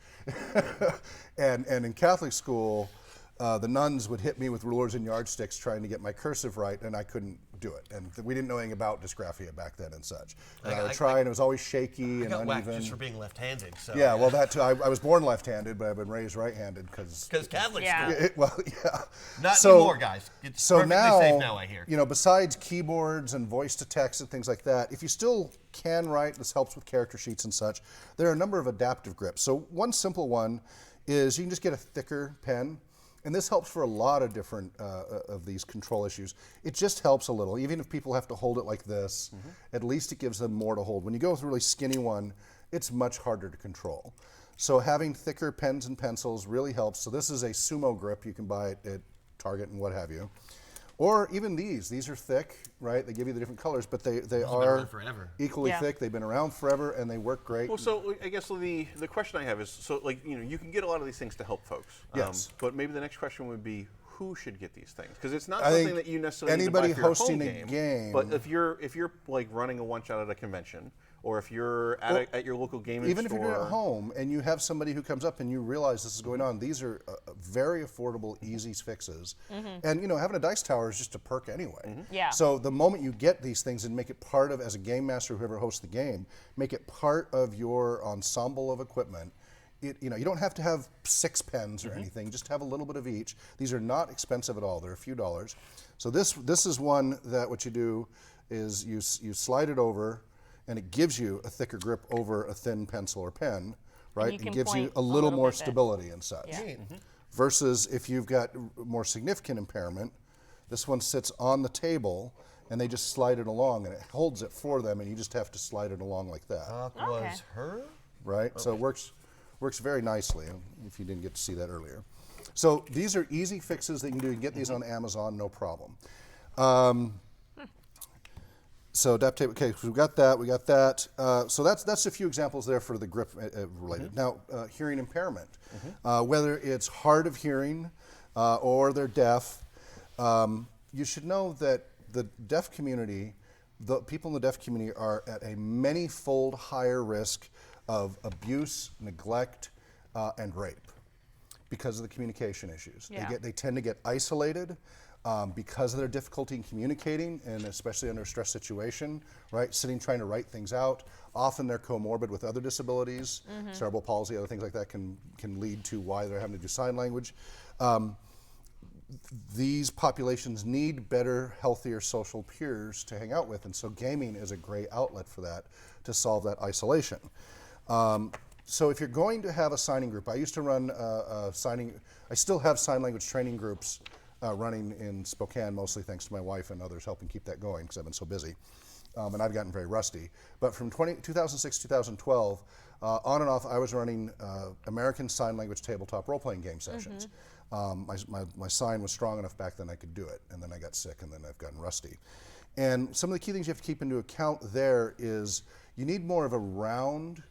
and in Catholic school. The nuns would hit me with rulers and yardsticks trying to get my cursive right, and I couldn't do it. And we didn't know anything about dysgraphia back then and such. And I would try, and it was always shaky and got whacked uneven. just for being left-handed. So. Yeah, well, that too. I was born left-handed, but I've been raised right-handed because Catholic Yeah. school. well, yeah. Not anymore, guys. It's so perfectly now, safe now, I hear. you know, besides keyboards and voice to text and things like that, if you still can write, this helps with character sheets and such. There are a number of adaptive grips. So one simple one is you can just get a thicker pen. And this helps for a lot of different of these control issues. It just helps a little. Even if people have to hold it like this, at least it gives them more to hold. When you go with a really skinny one, it's much harder to control. So having thicker pens and pencils really helps. So this is a sumo grip. You can buy it at Target and what have you. Or even these. These are thick, right? They give you the different colors, but they are equally thick. They've been around forever, and they work great. Well, so I guess the question I have is, so like, you know, you can get a lot of these things to help folks. Yes. But maybe the next question would be, who should get these things? Because it's not I something think that you necessarily anybody need to buy for hosting your a home game. But if you're like running a one-shot at a convention, or if you're at your local gaming even store, if you're doing it at home and you have somebody who comes up and you realize this is going on, these are very affordable, easy fixes. And you know, having a dice tower is just a perk anyway. Yeah. So the moment you get these things and make it part of, as a game master, whoever hosts the game, make it part of your ensemble of equipment. You know, you don't have to have 6 pens or anything. Just have a little bit of each. These are not expensive at all. They're a few dollars. So this is one that what you do is you slide it over, and it gives you a thicker grip over a thin pencil or pen, right? you It can gives you point a a little little more bit. stability and such. Yeah. Versus if you've got more significant impairment, this one sits on the table, and they just slide it along, and it holds it for them, and you just have to slide it along like that, Was her? right? So it works very nicely, if you didn't get to see that earlier. So these are easy fixes that you can do. You can get these on Amazon, no problem. So Adaptations, okay, so we got that. So that's a few examples there for the grip related. Now, hearing impairment, whether it's hard of hearing or they're deaf, you should know that the deaf community, the people in the deaf community are at a many-fold higher risk of abuse, neglect, and rape because of the communication issues. Yeah. They tend to get isolated. Because of their difficulty in communicating, and especially under a stress situation, right? Sitting trying to write things out. Often they're comorbid with other disabilities, cerebral palsy, other things like that can lead to why they're having to do sign language. These populations need better, healthier social peers to hang out with, and so gaming is a great outlet for that, to solve that isolation. So if you're going to have a signing group, I used to run I still have sign language training groups running in Spokane, mostly thanks to my wife and others helping keep that going because I've been so busy. And I've gotten very rusty. But from 2006, 2012, on and off, I was running American Sign Language tabletop role-playing game sessions. My sign was strong enough back then I could do it, and then I got sick, and then I've gotten rusty. And some of the key things you have to keep into account there is you need more of a round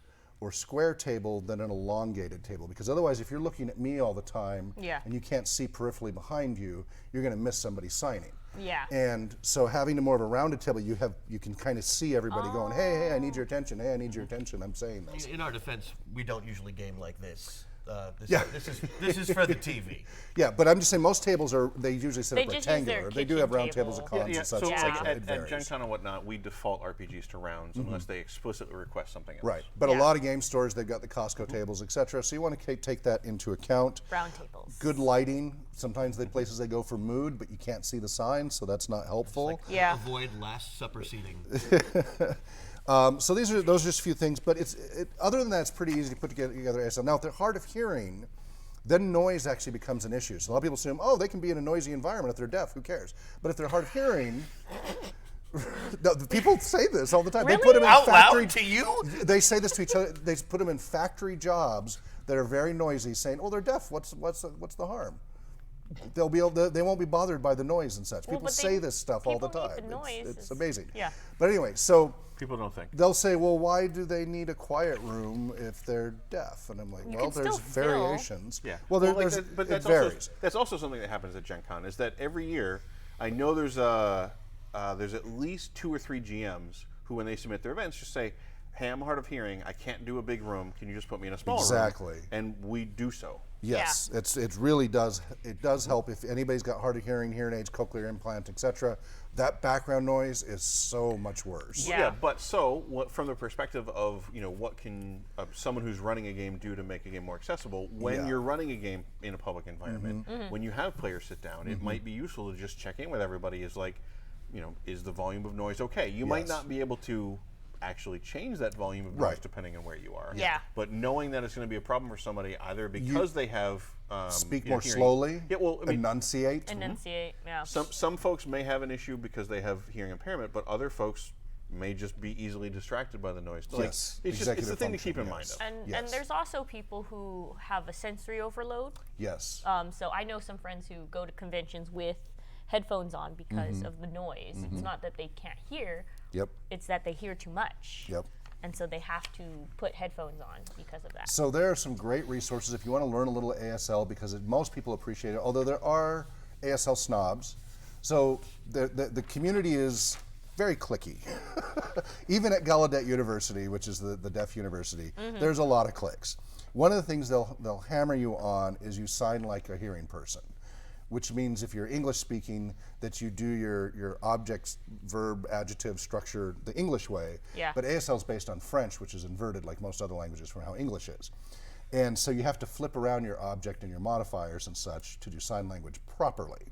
or square table than an elongated table, because otherwise if you're looking at me all the time and you can't see peripherally behind you, you're going to miss somebody signing. Yeah. And so having a more of a rounded table, you can kind of see everybody going, hey, I need your attention. Hey, I need your attention. I'm saying this. In our defense, we don't usually game like this. This is for the TV. Yeah, but I'm just saying most tables they usually set They up just use their rectangular. They do have round kitchen tables of table. cons and such. So so like it at varies. Gen Con and whatnot, we default RPGs to rounds unless they explicitly request something else. Right, but Yeah. a lot of game stores, they've got the Costco tables, etc. So you want to take that into account. Round tables. Good lighting. Sometimes the places they go for mood, but you can't see the sign, so that's not helpful. Yeah. Avoid Last Supper seating. So those are just a few things, but other than that, it's pretty easy to put together ASL. Now, if they're hard of hearing, then noise actually becomes an issue. So a lot of people assume, oh, they can be in a noisy environment if they're deaf. Who cares? But if they're hard of hearing, the people say this all the time. Really? They put them in Out factory. loud to you? They say this to each other. They put them in factory jobs that are very noisy, saying, "Oh, they're deaf. What's the harm?" They won't be bothered by the noise and such. Well, People but say this stuff all the people time. need the noise. It's amazing. Yeah. But anyway, so People don't think. they'll say, "Well, why do they need a quiet room if they're deaf?" And I'm like, You "Well, can there's still fill. variations." Yeah. Well, like there's that- but it that's varies. that's also something that happens at Gen Con is that every year, I know there's at least 2 or 3 GMs who, when they submit their events, just say, "Hey, I'm hard of hearing. I can't do a big room. Can you just put me in a small room?" Exactly. And we do so. Yes, it really does. It does help if anybody's got hard of hearing, hearing aids, cochlear implant, etc. That background noise is so much worse. Yeah. But from the perspective of what can someone who's running a game do to make a game more accessible? When Yeah. you're running a game in a public environment, when you have players sit down, it might be useful to just check in with everybody. Is like, is the volume of noise okay? You might Yes. not be able to actually change that volume of noise Right. depending on where you are. Yeah. But knowing that it's going to be a problem for somebody either because they have Speak more hearing- slowly. Yeah. Well, I mean, enunciate. Enunciate. Yeah. some folks may have an issue because they have hearing impairment, but other folks may just be easily distracted by the noise. Like, Yes, it's the executive thing to keep in function, mind. yes. Of. And Yes. there's also people who have a sensory overload. Yes. So I know some friends who go to conventions with headphones on because of the noise. It's not that they can't hear. Yep. It's that they hear too much. Yep. And so they have to put headphones on because of that. So there are some great resources if you want to learn a little ASL because most people appreciate it. Although there are ASL snobs, so the community is very cliquey. Even at Gallaudet University, which is the deaf university, there's a lot of cliques. One of the things they'll hammer you on is you sign like a hearing person, which means if you're English speaking, that you do your objects, verb, adjective structure the English way. Yeah. But ASL is based on French, which is inverted like most other languages from how English is. And so you have to flip around your object and your modifiers and such to do sign language properly.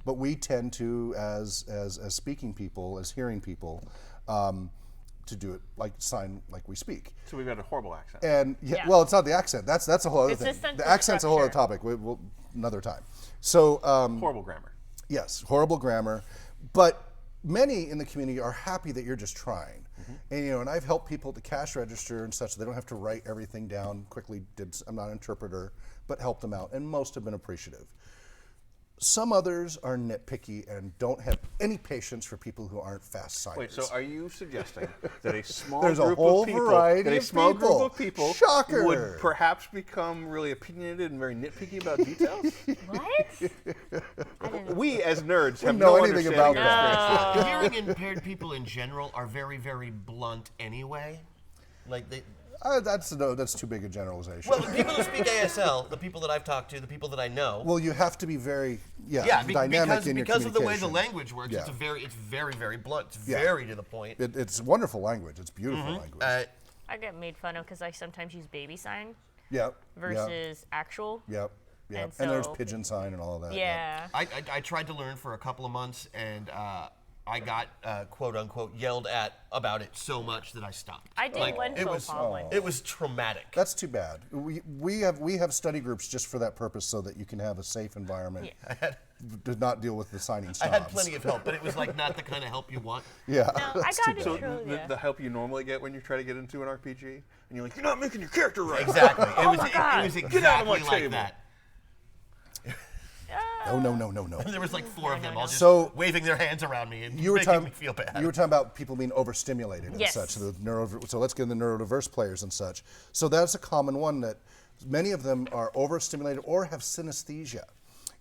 But we tend to, as speaking people, as hearing people, to do it sign like we speak. So we've got a horrible accent. And Yeah. well, it's not the accent. That's a whole other It's the thing. sentence The accent's a whole other structure. topic. We'll another time. So Horrible grammar. yes, horrible grammar. But many in the community are happy that you're just trying. And I've helped people to cash register and such. So they don't have to write everything down quickly. I'm not an interpreter, but help them out, and most have been appreciative. Some others are nitpicky and don't have any patience for people who aren't fast signers. Wait, so are you suggesting that a small There's a group whole of people, variety that a of small people. group of people Shocker. would perhaps become really opinionated and very nitpicky about details? What? We as nerds have know no anything understanding about of that. Hearing impaired people in general are very, very blunt anyway. Like they. That's too big a generalization. Well, the people who speak ASL, the people that I've talked to, the people that I know. Well, you have to be very dynamic because, in your because of the way the communication. language works, Yeah. it's very, very blunt. It's Yeah. very to the point. It's wonderful language. It's beautiful language. I get made fun of because I sometimes use baby sign Yep. versus actual. Yep. And And there's so- pigeon sign and all of that. Yeah. I tried to learn for a couple of months, and I got quote unquote yelled at about it so much that I stopped. I did Like, one it for was one. it was traumatic. That's too bad. We have study groups just for that purpose, so that you can have a safe environment. To not deal with the signing I snobs. had plenty of help, but it was like not the kind of help you want. Yeah. No, I that's got too it. bad. So Yeah. the help you normally get when you try to get into an RPG, and you're like, you're not making your character right. Exactly. It was my God. it was Get out of my exactly like table. that. No. There was like 4 of them all just So- waving their hands around me and You were making me feel bad. You were talking about people being overstimulated and Yes. such. So let's get in the neurodiverse players and such. So that's a common one that many of them are overstimulated or have synesthesia.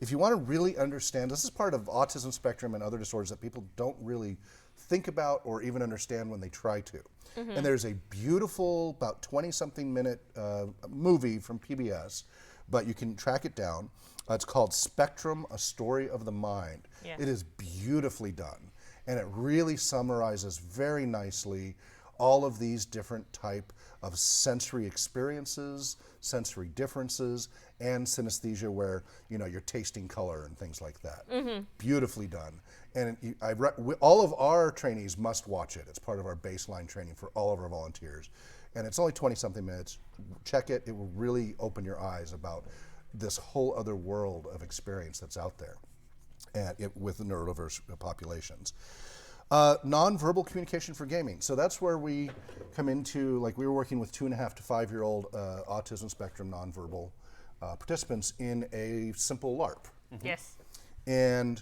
If you want to really understand, this is part of autism spectrum and other disorders that people don't really think about or even understand when they try to. And there's a beautiful, about 20-something minute movie from PBS, but you can track it down. It's called Spectrum, A Story of the Mind. Yeah. It is beautifully done, and it really summarizes very nicely all of these different type of sensory experiences, sensory differences, and synesthesia where, you're tasting color and things like that. Beautifully done. And all of our trainees must watch it. It's part of our baseline training for all of our volunteers. And it's only 20-something minutes. Check it. It will really open your eyes about this whole other world of experience that's out there with the neurodiverse populations. Nonverbal communication for gaming. So that's where we come into, like we were working with 2.5 to 5-year-old autism spectrum nonverbal participants in a simple LARP. Yes. And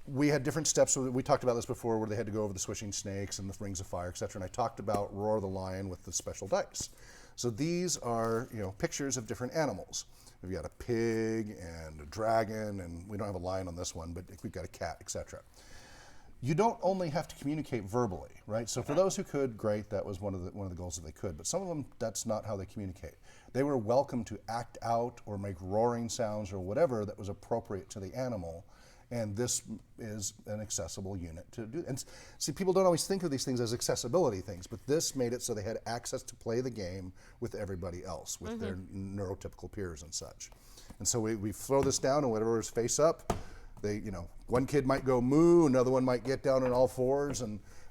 we had different steps. We talked about this before, where they had to go over the swishing snakes and the rings of fire, etc. And I talked about Roar the Lion with the special dice. So these are, pictures of different animals. We've got a pig and a dragon, and we don't have a lion on this one, but we've got a cat, etc. You don't only have to communicate verbally, right? So for those who could, great, that was one of the goals that they could. But some of them, that's not how they communicate. They were welcome to act out or make roaring sounds or whatever that was appropriate to the animal. And this is an accessible unit to do. And see, people don't always think of these things as accessibility things, but this made it so they had access to play the game with everybody else, with their neurotypical peers and such. And so we throw this down, and whatever is face up, they, one kid might go moo, another one might get down on all fours,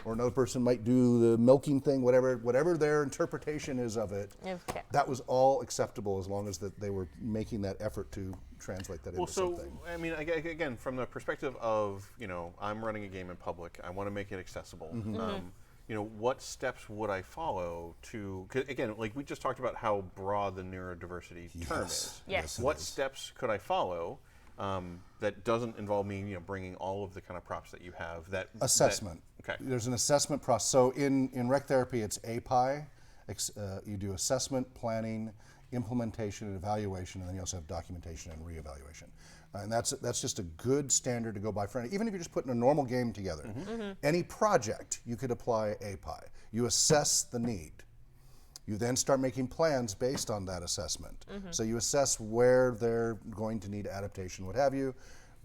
or another person might do the milking thing, whatever their interpretation is of it. Okay. That was all acceptable as long as that they were making that effort to translate that into something. I mean, again, from the perspective of, I'm running a game in public, I want to make it accessible. What steps would I follow to, 'cause again, like we just talked about how broad the neurodiversity term is. Yes. What steps could I follow that doesn't involve me, bringing all of the kind of props that you have? Assessment. Okay. There's an assessment process. So in rec therapy, it's API. You do assessment, planning, implementation, and evaluation, and then you also have documentation and reevaluation. And that's just a good standard to go by for even if you're just putting a normal game together. Any project, you could apply API. You assess the need. You then start making plans based on that assessment. So you assess where they're going to need adaptation, what have you.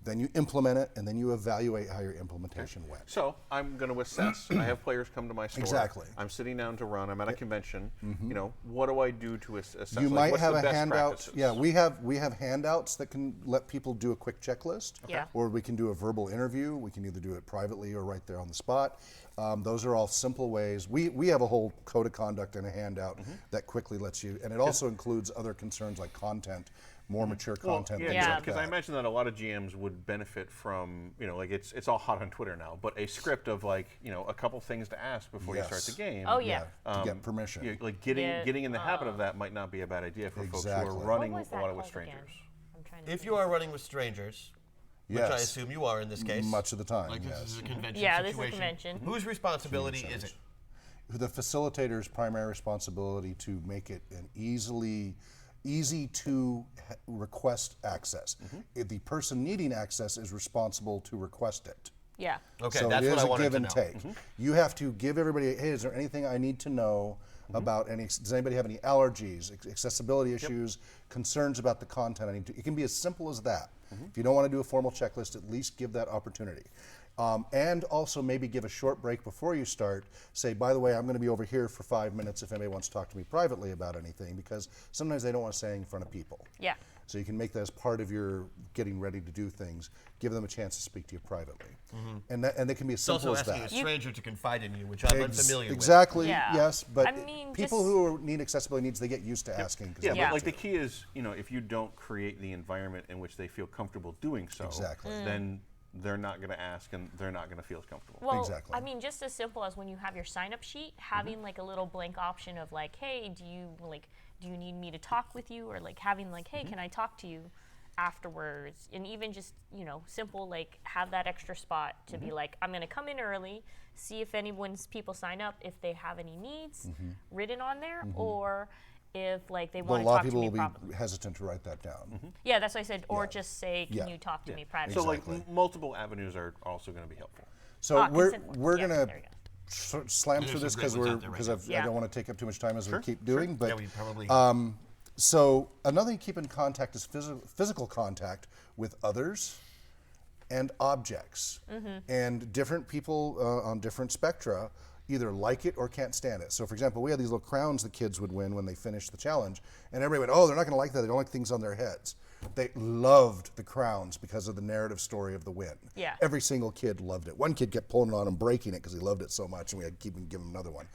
Then you implement it, and then you evaluate how your implementation went. So I'm going to assess. I have players come to my store. Exactly. I'm sitting down to run. I'm at a convention. What do I do to assess? You might what's have the a best handout. practices? Yeah, we have handouts that can let people do a quick checklist. Yeah. Or we can do a verbal interview. We can either do it privately or right there on the spot. Those are all simple ways. We have a whole code of conduct and a handout that quickly lets you, and it also includes other concerns like content, more mature content. Yeah, things like because I that. imagine that a lot of GMs would benefit from, like it's all hot on Twitter now, but a script of like, a couple things to ask before you start the game. Oh yeah. To get permission. Like getting in the habit of that might not be a bad idea for folks who are Exactly. running What was a that lot with called again? strangers. I'm trying to If you are running with strangers, which I Yes. assume you are in this case, Much of the time, like yes. this is a convention Yeah, this is a situation, convention. whose responsibility is it? The facilitator's primary responsibility to make it an easy to request access. If the person needing access is responsible to request it. Yeah. Okay, So that's it what is I a wanted give to and know. take. You have to give everybody, hey, is there anything I need to know about does anybody have any allergies, accessibility issues, concerns about the content I need to, it can be as simple as that. If you don't want to do a formal checklist, at least give that opportunity. And also maybe give a short break before you start. Say, by the way, I'm going to be over here for 5 minutes if anybody wants to talk to me privately about anything, because sometimes they don't want to say in front of people. Yeah. So you can make that as part of your getting ready to do things. Give them a chance to speak to you privately. And they can be as It's also simple as asking that. a stranger to confide in you, which I'm unfamiliar Exactly, Yeah. yes. But I mean, people just- who need accessibility needs, they get used to asking. 'Cause Yeah, they Yeah. but want like the to. key is, if you don't create the environment in which they feel comfortable doing so, Exactly. then they're not going to ask and they're not going to feel as comfortable. Well, Exactly. I mean, just as simple as when you have your sign-up sheet, having like a little blank option of like, hey, do you need me to talk with you, or like having like, hey, can I talk to you afterwards? And even just simple like have that extra spot to be like, I'm gonna come in early, see if anyone's people sign up, if they have any needs written on there, or if like they But want a to lot talk of to people me will properly. be hesitant to write that down. Yeah, that's what I said. Or Yeah. just say, can Yeah. you talk to me privately? So Exactly. like multiple avenues are also going to be helpful. So we're consent- we're yeah, gonna there you go. slam through There's this some great ones out there right now. I don't want to take up too much time as we keep doing. But Yeah, we probably. so another thing to keep in contact is physical contact with others and objects. And different people on different spectra either like it or can't stand it. So for example, we had these little crowns the kids would win when they finished the challenge, and everybody went, oh, they're not going to like that. They don't like things on their heads. They loved the crowns because of the narrative story of the win. Yeah. Every single kid loved it. One kid kept pulling it on and breaking it because he loved it so much, and we had to keep him, give him another one.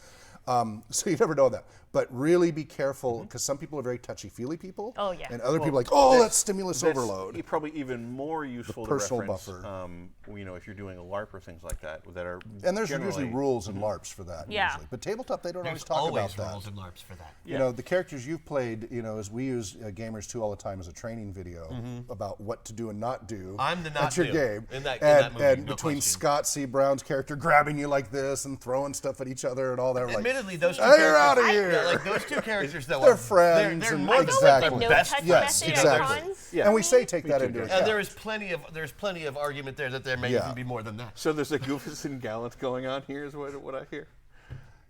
So you never know that. But really be careful, because some people are very touchy-feely people. Oh, yeah. And other people are like, oh, that's stimulus overload. Probably even more useful The personal to reference, buffer. if you're doing a LARP or things like that are And there's generally, usually rules and LARPs for that Yeah. usually. But tabletop, they don't There's always talk always about that. rules and LARPs for that. You know, the characters you've played, as we use Gamers 2 all the time as a training video about what to do and not do. I'm the not That's your do game. in that movie, and no between question. Scott C. Brown's character grabbing you like this and throwing stuff at each other and all that, we're like, Admittedly, those two "Hey, you're characters, outta here." Yeah, like those two characters, though, They're are friends They're and more I feel than like Exactly. the no best touch Yes, message exactly. at cons. Yeah. And we say take that too, into Josh. account. And there is plenty of argument there may Yeah. even be more than that. So there's a goofus and gallant going on here, is what I hear.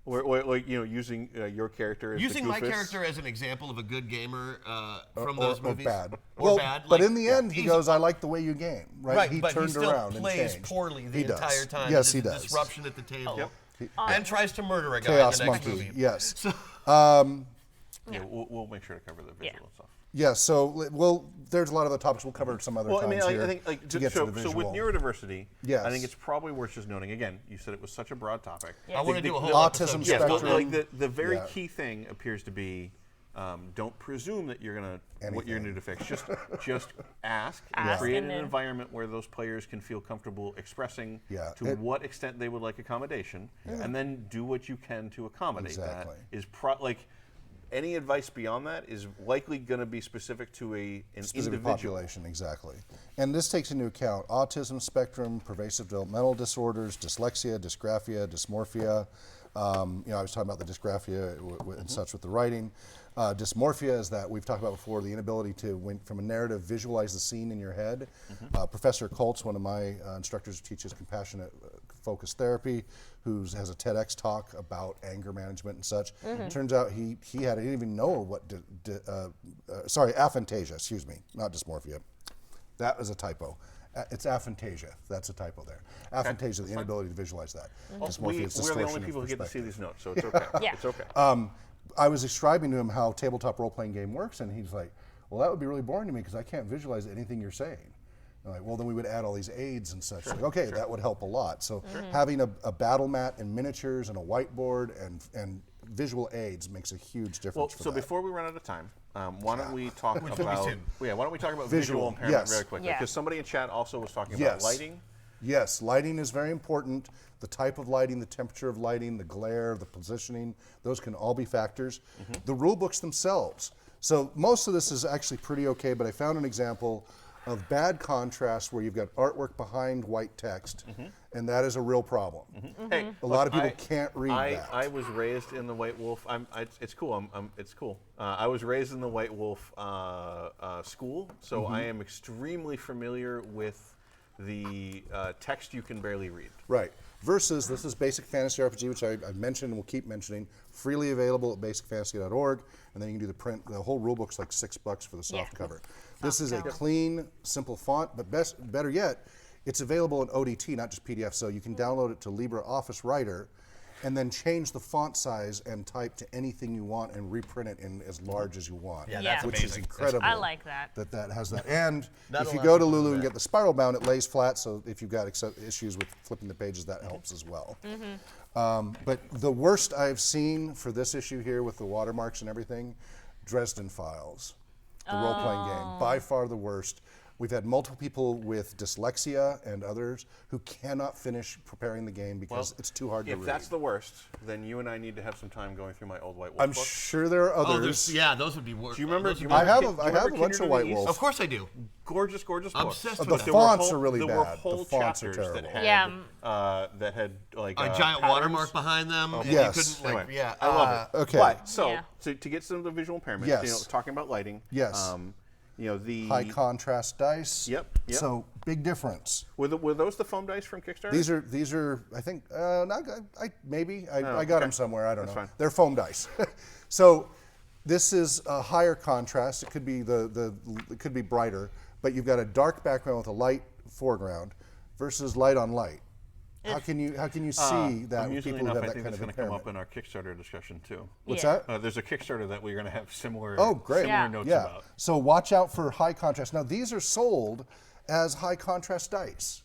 Using your character as Using the my goofus. character as an example of a good gamer from or, those or movies, bad. or Well, bad. but like, in the end, he he's- goes, "I like the way you game." Right? Right, He but turned he still around plays and changed. poorly the He does. entire time. Yes, There's he a does. Disruption at the table, Yep. and tries to murder a guy Chaos in the next monkey. movie. Yes. Yeah, we'll make sure to cover the visual stuff. Yeah. So, there's a lot of the topics we'll cover some other Well, I times mean, here I think to get so. to the So visual. with neurodiversity, Yes. I think it's probably worth just noting. Again, you said it was such a broad topic. Yeah. I want to do a whole Autism episode. Yes, but spectrum. like the very Yeah. key thing appears to be, don't presume that you're gonna what you're Anything. new to fix. Just ask. Ask Create and an then- environment where those players can feel comfortable expressing Yeah, to what extent they would like accommodation, and then do what you can to accommodate Exactly. that. Is any advice beyond that is likely going to be specific to an Specific individual. population, exactly. And this takes into account autism spectrum, pervasive developmental disorders, dyslexia, dysgraphia, dysmorphia. I was talking about the dysgraphia and such with the writing. Dysmorphia is that we've talked about before, the inability to, from a narrative, visualize the scene in your head. Professor Colts, one of my instructors who teaches compassionate focused therapy, who has a TEDx talk about anger management and such. Turns out he didn't even know what, aphantasia, excuse me, not dysmorphia. That was a typo. It's aphantasia. That's a typo there. Aphantasia, the inability to visualize that. Dysmorphia is We're the only distortion of people who get to see perspective. these notes, so it's okay. Yeah. It's okay. I was describing to him how tabletop role-playing game works, and he's like, well, that would be really boring to me because I can't visualize anything you're saying. I'm like, well, then we would add all these aids and such. Like, okay, that would help a lot. So having a battle mat and miniatures and a whiteboard and visual aids makes a huge difference Well, for so that. before we run out of time, why don't we talk about soon. why don't we talk about Visual, visual impairment yes. very quickly? Yeah. Because somebody in chat also was talking Yes. about lighting. Yes, lighting is very important. The type of lighting, the temperature of lighting, the glare, the positioning, those can all be factors. The rule books themselves. So most of this is actually pretty okay, but I found an example of bad contrast where you've got artwork behind white text, and that is a real problem. Hey, A lot of people can't read that. I was raised in the White Wolf. It's cool. It's cool. I was raised in the White Wolf school, so I am extremely familiar with the text you can barely read. Right. Versus, this is Basic Fantasy RPG, which I mentioned and will keep mentioning, freely available at basicfantasy.org, and then you can do the print. The whole rule book's like $6 for the soft cover. This is a clean, simple font, but better yet, it's available in ODT, not just PDF, so you can download it to LibreOffice Writer, and then change the font size and type to anything you want and reprint it in as large as you want. Yeah, that's which is amazing. incredible. I like that. That has that. And Not if a you lot go of to people do Lulu and that. get the spiral bound, it lays flat, so if you've got issues with flipping the pages, that helps as well. But the worst I've seen for this issue here with the watermarks and everything, Dresden Files, the role-playing game, by far the worst. We've had multiple people with dyslexia and others who cannot finish preparing the game because it's too hard to read. If that's the worst, then you and I need to have some time going through my old White Wolf I'm book. sure there are Oh, others. those would be worse. Do you remember? I have do a you remember bunch Kindred of the White East? Wolf. Of course I do. Gorgeous book. Obsessed The with it. fonts are really There were bad. whole The fonts are chapters terrible. that had like A giant patterns. watermark behind them. And Yes. You couldn't, like, Anyway, yeah. I love it. Okay. But so Yeah. to get some of the visual impairment, Yes. talking about lighting. Yes. the high contrast dice. Yep. So big difference. Were those the foam dice from Kickstarter? These are I think I got them somewhere. I don't know. fine. They're foam dice. So this is a higher contrast. It could be it could be brighter, but you've got a dark background with a light foreground versus light on light. How can you see that with Amusingly people who enough, have I that think kind that's of going to come impairment? up in our Kickstarter discussion too. What's Yeah. that? There's a Kickstarter that we're going to have similar. Oh, great. Similar Yeah. notes Yeah. about. So watch out for high contrast. Now these are sold as high contrast dice,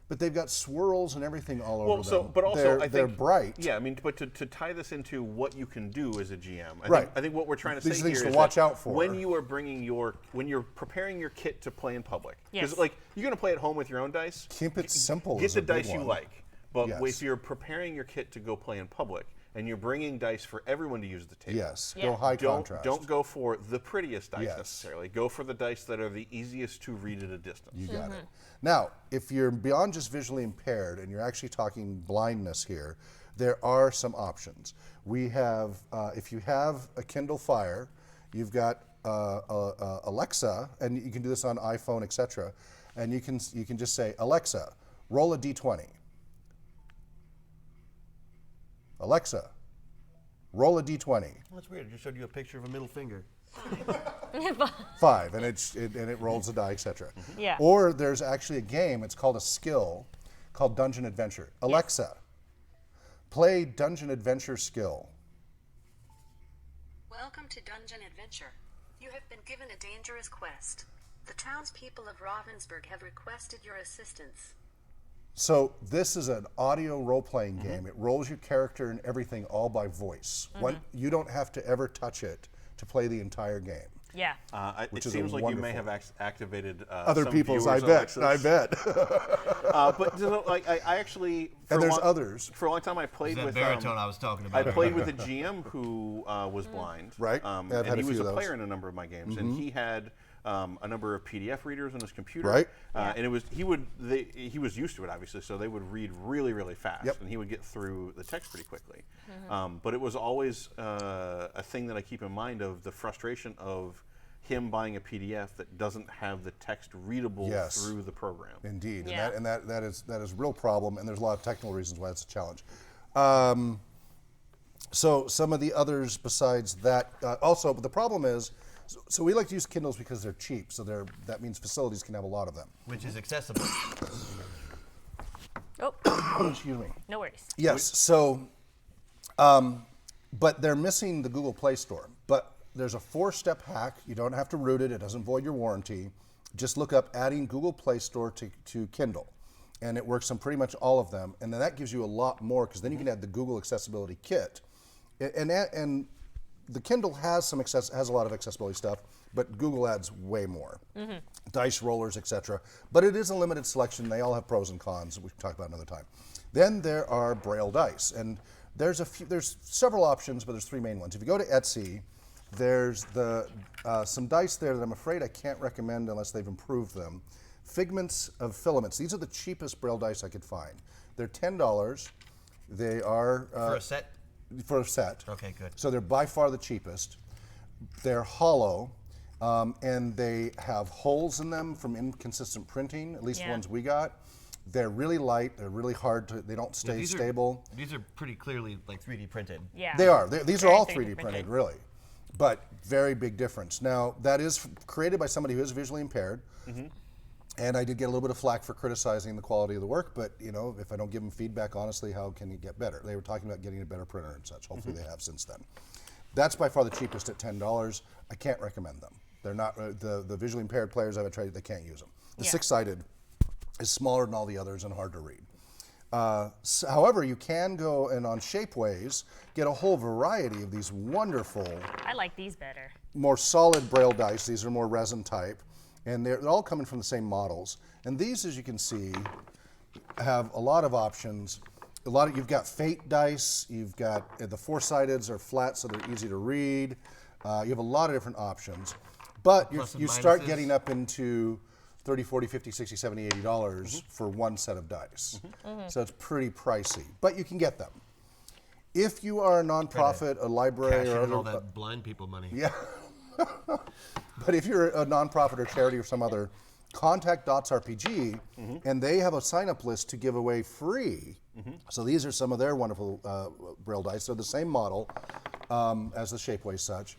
but they've got swirls and everything all over them. But also, they're bright. Yeah, I mean, but to tie this into what you can do as a GM, I think what we're trying to These say things here to is watch that out for. when you are when you're preparing your kit to play in public, because Yes. like you're going to play at home with your own dice. Keep it simple. Get is the a big dice you one. like, but Yes. if you're preparing your kit to go play in public and you're bringing dice for everyone to use at the table, Yes. Yeah. Go high don't contrast. don't go for the prettiest dice Yes. necessarily. Go for the dice that are the easiest to read at a distance. You got it. Now, if you're beyond just visually impaired and you're actually talking blindness here, there are some options. We have, if you have a Kindle Fire, you've got Alexa, and you can do this on iPhone, etc. And you can just say, Alexa, roll a d20. Alexa, roll a d20. Well, that's weird. I just showed you a picture of a middle finger. 5, and it rolls a die, etc. Yeah. Or there's actually a game. It's called a skill, called Dungeon Adventure. Alexa, play Dungeon Adventure skill. Welcome to Dungeon Adventure. You have been given a dangerous quest. The townspeople of Ravensburg have requested your assistance. So this is an audio role-playing game. It rolls your character and everything all by voice. You don't have to ever touch it to play the entire game. Yeah. Which It is seems like you may wonderful. have activated Other some people's, viewers' I bet. Alexas. I bet. But you know, like I actually for And a there's long- others. For a long time, I played That with baritone I was talking I about. played with a GM who was blind, Right. Yeah, I've and had a he was few a of those. player in a number of my games, and he had a number of PDF readers on his computer, Right. And it was he was used to it obviously, so they would read really really fast, Yep. and he would get through the text pretty quickly. But it was always a thing that I keep in mind of the frustration of him buying a PDF that doesn't have the text readable Yes. through the program. Indeed, Yeah. and that is a real problem, and there's a lot of technical reasons why it's a challenge. So some of the others besides that, also, but the problem is, so we like to use Kindles because they're cheap, so that means facilities can have a lot of them. Which is accessible. Oh, Excuse me. no worries. Yes, so, but they're missing the Google Play Store. But there's a 4-step hack. You don't have to root it. It doesn't void your warranty. Just look up adding Google Play Store to Kindle. And it works on pretty much all of them. And then that gives you a lot more, because then you can add the Google Accessibility Kit. And the Kindle has has a lot of accessibility stuff, but Google adds way more. Dice rollers, etc. But it is a limited selection. They all have pros and cons. We can talk about another time. Then there are Braille dice, and there's several options, but there's 3 main ones. If you go to Etsy, there's some dice there that I'm afraid I can't recommend unless they've improved them. Figments of Filaments. These are the cheapest Braille dice I could find. They're $10. They are For a set? for a set. Okay, good. So they're by far the cheapest. They're hollow, and they have holes in them from inconsistent printing, at least the Yeah. ones we got. They're really light. They're really hard to. They don't stay These stable. These are pretty clearly like 3D printed. Yeah. They are. These are Very all 3D 3D printed, printed. really. But very big difference. Now, that is created by somebody who is visually impaired. And I did get a little bit of flack for criticizing the quality of the work, but if I don't give them feedback honestly, how can it get better? They were talking about getting a better printer and such. Hopefully they have since then. That's by far the cheapest at $10. I can't recommend them. They're not, the visually impaired players I've tried, they can't use them. The Yeah. 6-sided is smaller than all the others and hard to read. However, you can go and on Shapeways get a whole variety of these wonderful, I like these better. more solid Braille dice. These are more resin type, and they're all coming from the same models. And these, as you can see, have a lot of options. You've got fate dice. You've got the 4-sideds are flat, so they're easy to read. You have a lot of different options, but Plus and you start minuses. getting up into $30, $40, $50, $60, $70, $80 for one set of dice. So it's pretty pricey, but you can get them. If you are a nonprofit, a library, Cash or in all other, that blind people money. yeah. But if you're a nonprofit or charity or some other, contact Dots RPG, and they have a sign-up list to give away free. So these are some of their wonderful Braille dice. They're the same model as the Shapeway such,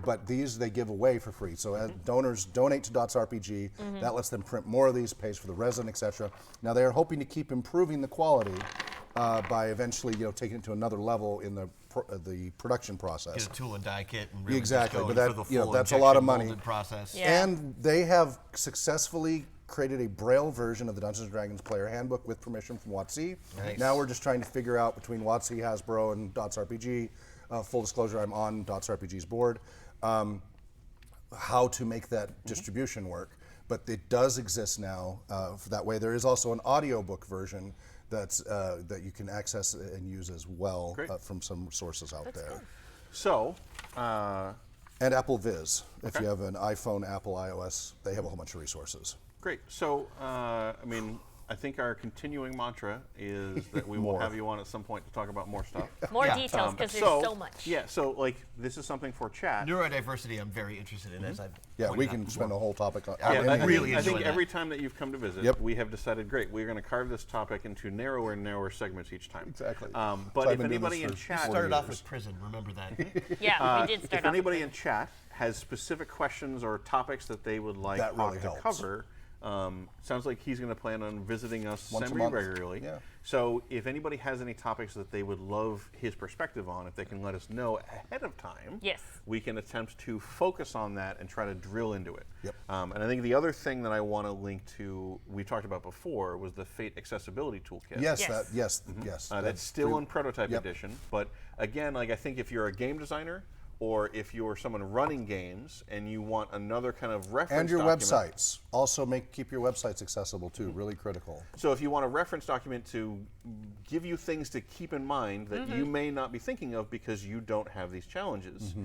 but these they give away for free. So as donors donate to Dots RPG, that lets them print more of these, pays for the resin, etc. Now they are hoping to keep improving the quality by eventually, taking it to another level in the production process. Get a tool and die kit and really Exactly, just go but for the that full that's a lot of injection money. molded process. Yeah. And they have successfully created a Braille version of the Dungeons & Dragons player handbook with permission from WotC. Nice. Now we're just trying to figure out between WotC, Hasbro, and Dots RPG. Full disclosure, I'm on Dots RPG's board. How to make that distribution work. But it does exist now. For that way, there is also an audiobook version that you can access and use as well from some sources out there. So, And Apple Viz. If you have an iPhone, Apple, iOS, they have a whole bunch of resources. great. So, I think our continuing mantra is that we will have you on at some point to talk about more stuff. More Yeah. details because there's so much. Yeah, so this is something for chat. Neurodiversity, I'm very interested in, as I've Yeah, pointed we out can before. spend a whole topic on Yeah, it. I really I enjoy think that. every time that you've come to visit, we have decided, great, we're going to carve this topic into narrower and narrower segments each time. Exactly. But So I've if been doing anybody this in for chat Started off with prison, remember that. Yeah, we did start if off. anybody in chat has specific questions or topics that they would like That really Hawke to helps. cover, sounds like he's going to plan on visiting us Once a month. semi-regularly. Yeah. So if anybody has any topics that they would love his perspective on, if they can let us know ahead of time, Yes. we can attempt to focus on that and try to drill into it. Yep. And I think the other thing that I want to link to, we talked about before, was the Fate Accessibility Toolkit. Yes, Yes. yes. That's still in prototype Yep. edition, but again, I think if you're a game designer or if you're someone running games and you want another kind of reference And your document, websites. Also keep your websites accessible too, really critical. So if you want a reference document to give you things to keep in mind that you may not be thinking of because you don't have these challenges,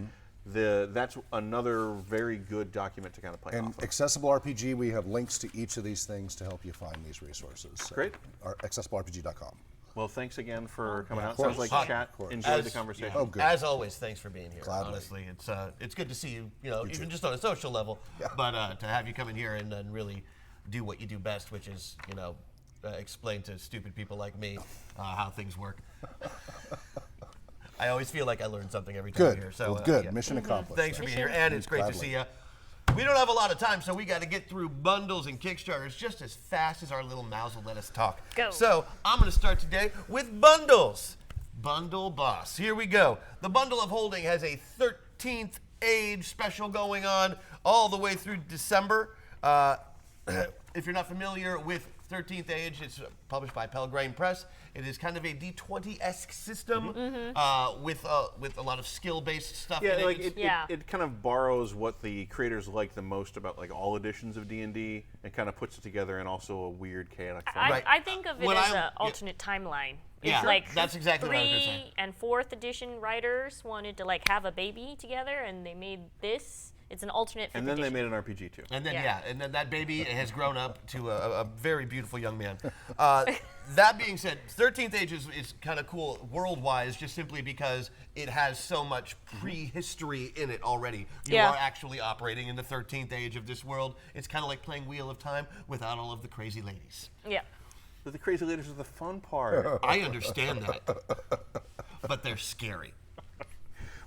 that's another very good document to kind of play And off of. Accessible RPG, we have links to each of these things to help you find these resources. So, Great. accessiblerpg.com. Well, thanks again for coming out. course. Sounds like Fun. chat Of course. enjoyed the conversation. Oh, good. As always, thanks for being here. Gladly. Honestly, it's good to see you. Even just on a social level, but to have you come in here and really do what you do best, which is explain to stupid people like me how things work. I always feel like I learn something every time I'm Good. here. So Well, good. yeah. Mission accomplished. Thanks for being here, and it's great to Gladly. see you. We don't have a lot of time, so we got to get through bundles and Kickstarters just as fast as our little mouths will let us talk. Go. So I'm going to start today with bundles. Bundle Boss. Here we go. The Bundle of Holding has a 13th Age special going on all the way through December. If you're not familiar with 13th Age, it's published by Pelgrane Press. It is kind of a D20-esque system with a lot of skill-based stuff Yeah, in it. like It's- it kind of borrows what the creators like the most about like all editions of D&D and kind of puts it together in also a weird chaotic form. Right. I think of it When as I- an alternate timeline. Yeah, It's like that's exactly what I was gonna 3rd say. and 4th edition writers wanted to like have a baby together, and they made this. It's an alternate 5th And then they edition. made an RPG too. And then Yeah. and then that baby has grown up to a very beautiful young man. That being said, 13th Age is kind of cool world-wise, just simply because it has so much prehistory in it already. You Yeah. are actually operating in the 13th Age of this world. It's kind of like playing Wheel of Time without all of the crazy ladies. Yeah. But the crazy ladies are the fun part. I understand that, but they're scary.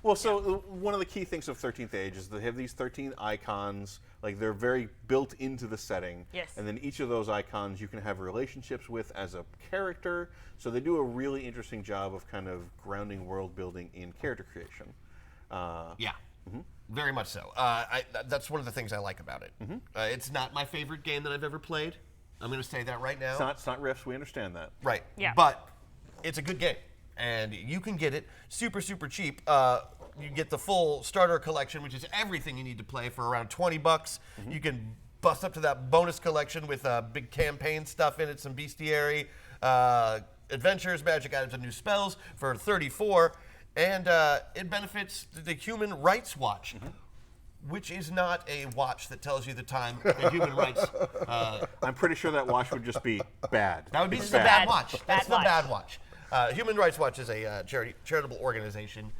Well, so one of the key things of 13th Age is they have these 13 icons, like they're very built into the setting. Yes. And then each of those icons you can have relationships with as a character. So they do a really interesting job of kind of grounding world building in character creation. Yeah, very much so. That's one of the things I like about it. It's not my favorite game that I've ever played. I'm going to say that right now. It's not riffs, we understand that. Right. Yeah. But it's a good game, and you can get it super, super cheap. You get the full starter collection, which is everything you need to play for around $20. You can bust up to that bonus collection with big campaign stuff in it, some bestiary, adventures, magic items, and new spells for $34. And it benefits the Human Rights Watch. Which is not a watch that tells you the time. The Human Rights. I'm pretty sure that watch would just be bad. That would be just a Bad. bad watch. That's Bad the bad watch. Human Rights Watch is a charitable organization.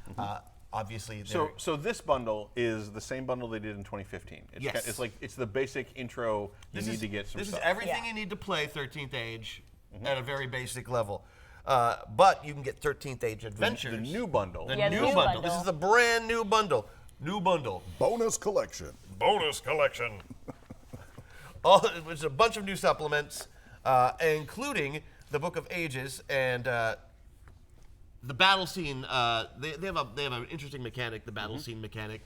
obviously, So this bundle is the same bundle they did in 2015. Yes. It's the basic intro. You need to get some This stuff. is everything you need to play 13th Age at a very basic level. But you can get 13th Age Adventures. The new bundle. The Yeah, new the new bundle. bundle. This is the brand new bundle. New bundle. Bonus collection. Bonus collection. There's a bunch of new supplements, including the Book of Ages and the battle scene. They have an interesting mechanic, the battle scene mechanic,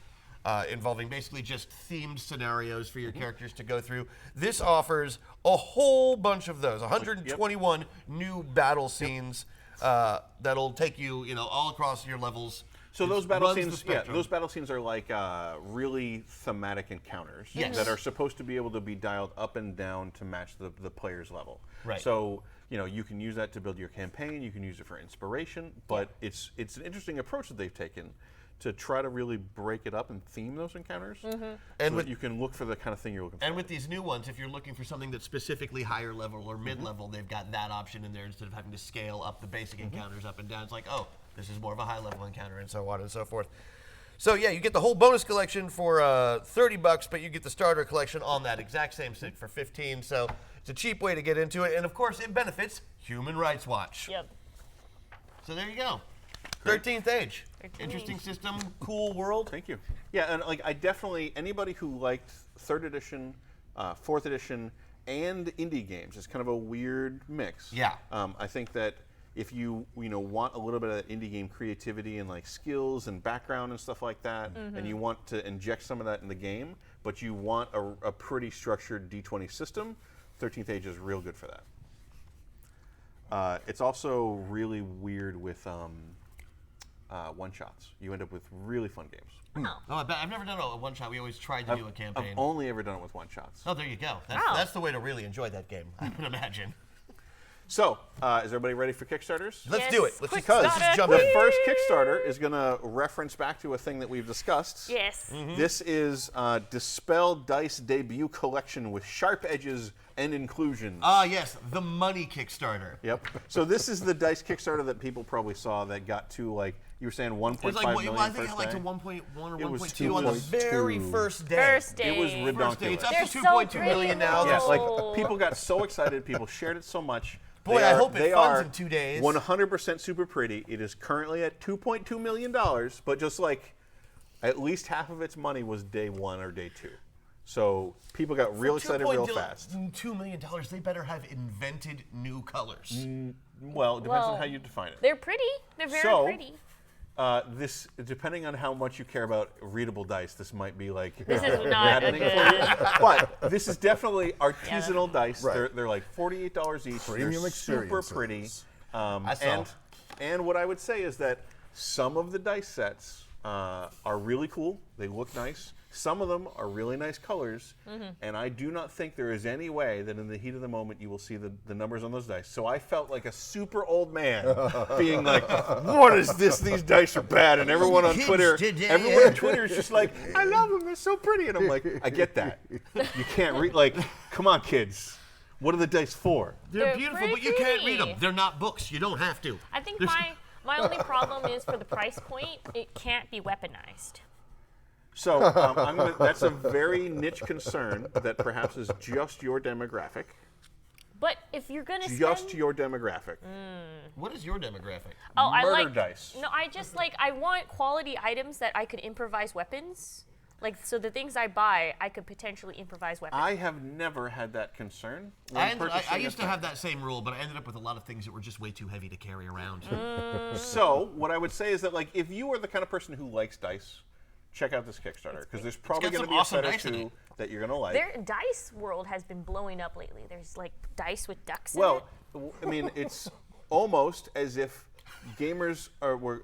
involving basically just themed scenarios for your characters to go through. This offers a whole bunch of those, 121 new battle scenes that'll take you, all across your levels. So those It battle runs the scenes, spectrum. those battle scenes are like really thematic encounters Yes. that are supposed to be able to be dialed up and down to match the player's level. Right. So you can use that to build your campaign. You can use it for inspiration, but it's an interesting approach that they've taken to try to really break it up and theme those encounters, And so with- that you can look for the kind of thing you're looking for. And with these new ones, if you're looking for something that's specifically higher level or mid-level, they've got that option in there instead of having to scale up the basic encounters up and down. It's like, oh, this is more of a high-level encounter, and so on and so forth. So yeah, you get the whole bonus collection for $30, but you get the starter collection on that exact same stick for $15. So it's a cheap way to get into it, and of course, it benefits Human Rights Watch. Yep. So there you go. 13th Age. 13th Interesting Age. system, cool world. Thank you. Yeah, and I definitely, anybody who liked 3rd edition, 4th edition, and indie games, it's kind of a weird mix. Yeah. I think that if you want a little bit of that indie game creativity and like skills and background and stuff like that, and you want to inject some of that in the game, but you want a pretty structured D20 system, 13th Age is real good for that. It's also really weird with one-shots. You end up with really fun games. Oh, I bet. I've never done a one-shot. We always tried to do a campaign. I've only ever done it with one-shots. Oh, there you go. That's the way to really enjoy that game, I would imagine. So, is everybody ready for Kickstarters? Let's Yes, do it. Let's quick just starter. jump The in. first Kickstarter is going to reference back to a thing that we've discussed. Yes. This is Dispel Dice debut collection with sharp edges and inclusions. Ah, yes, the money Kickstarter. Yep. So this is the dice Kickstarter that people probably saw that got to, like, you were saying 1.5 It was like, million I think it first had like day. to 1.1 or It was 1.2 on the 2.2. very first day. First day. It was First day. It's redonkulous. up They're to so 2.2 million now. Yeah, pretty. like Oh. people got so excited. People shared it so much. Boy, They I are- hope it they funds are in 2 days. 100% super pretty. It is currently at $2.2 million, but just like at least half of its money was day 1 or day 2. So people got real excited real fast. $2 million, they better have invented new colors. Well, it depends on Well, how you define it. They're pretty. They're very So, pretty. This, depending on how much you care about readable dice, this might be like This is not a maddening for good. you. But this is definitely artisanal dice. Right. They're like $48 each. Premium they're super experiences. pretty. I saw. And what I would say is that some of the dice sets are really cool. They look nice. Some of them are really nice colors, and I do not think there is any way that in the heat of the moment you will see the numbers on those dice. So I felt like a super old man being like, what is this? These dice are bad. And everyone on Kids Twitter, today. everyone on Twitter is just like, I love them. They're so pretty. And I'm like, I get that. You can't read, like, come on, kids. What are the dice for? They're They're beautiful, but you can't read them. pretty. They're not books. You don't have to. I think my only problem is for the price point, it can't be weaponized. So that's a very niche concern that perhaps is just your demographic. But if you're gonna Just spend, your demographic. What is your demographic? oh, I murder like dice. No, I just like I want quality items that I could improvise weapons. Like so, the things I buy, I could potentially improvise weapons. I have never had that concern. when I purchasing used a to have that same rule, but I ended up with a lot of things that were just way too heavy to carry around. So what I would say is that, like, if you are the kind of person who likes dice, check out this Kickstarter because there's probably got going to some be a awesome set or dice in two it. that you're going to like. Their dice world has been blowing up lately. There's like dice with ducks in Well, it. I mean, it's almost as if gamers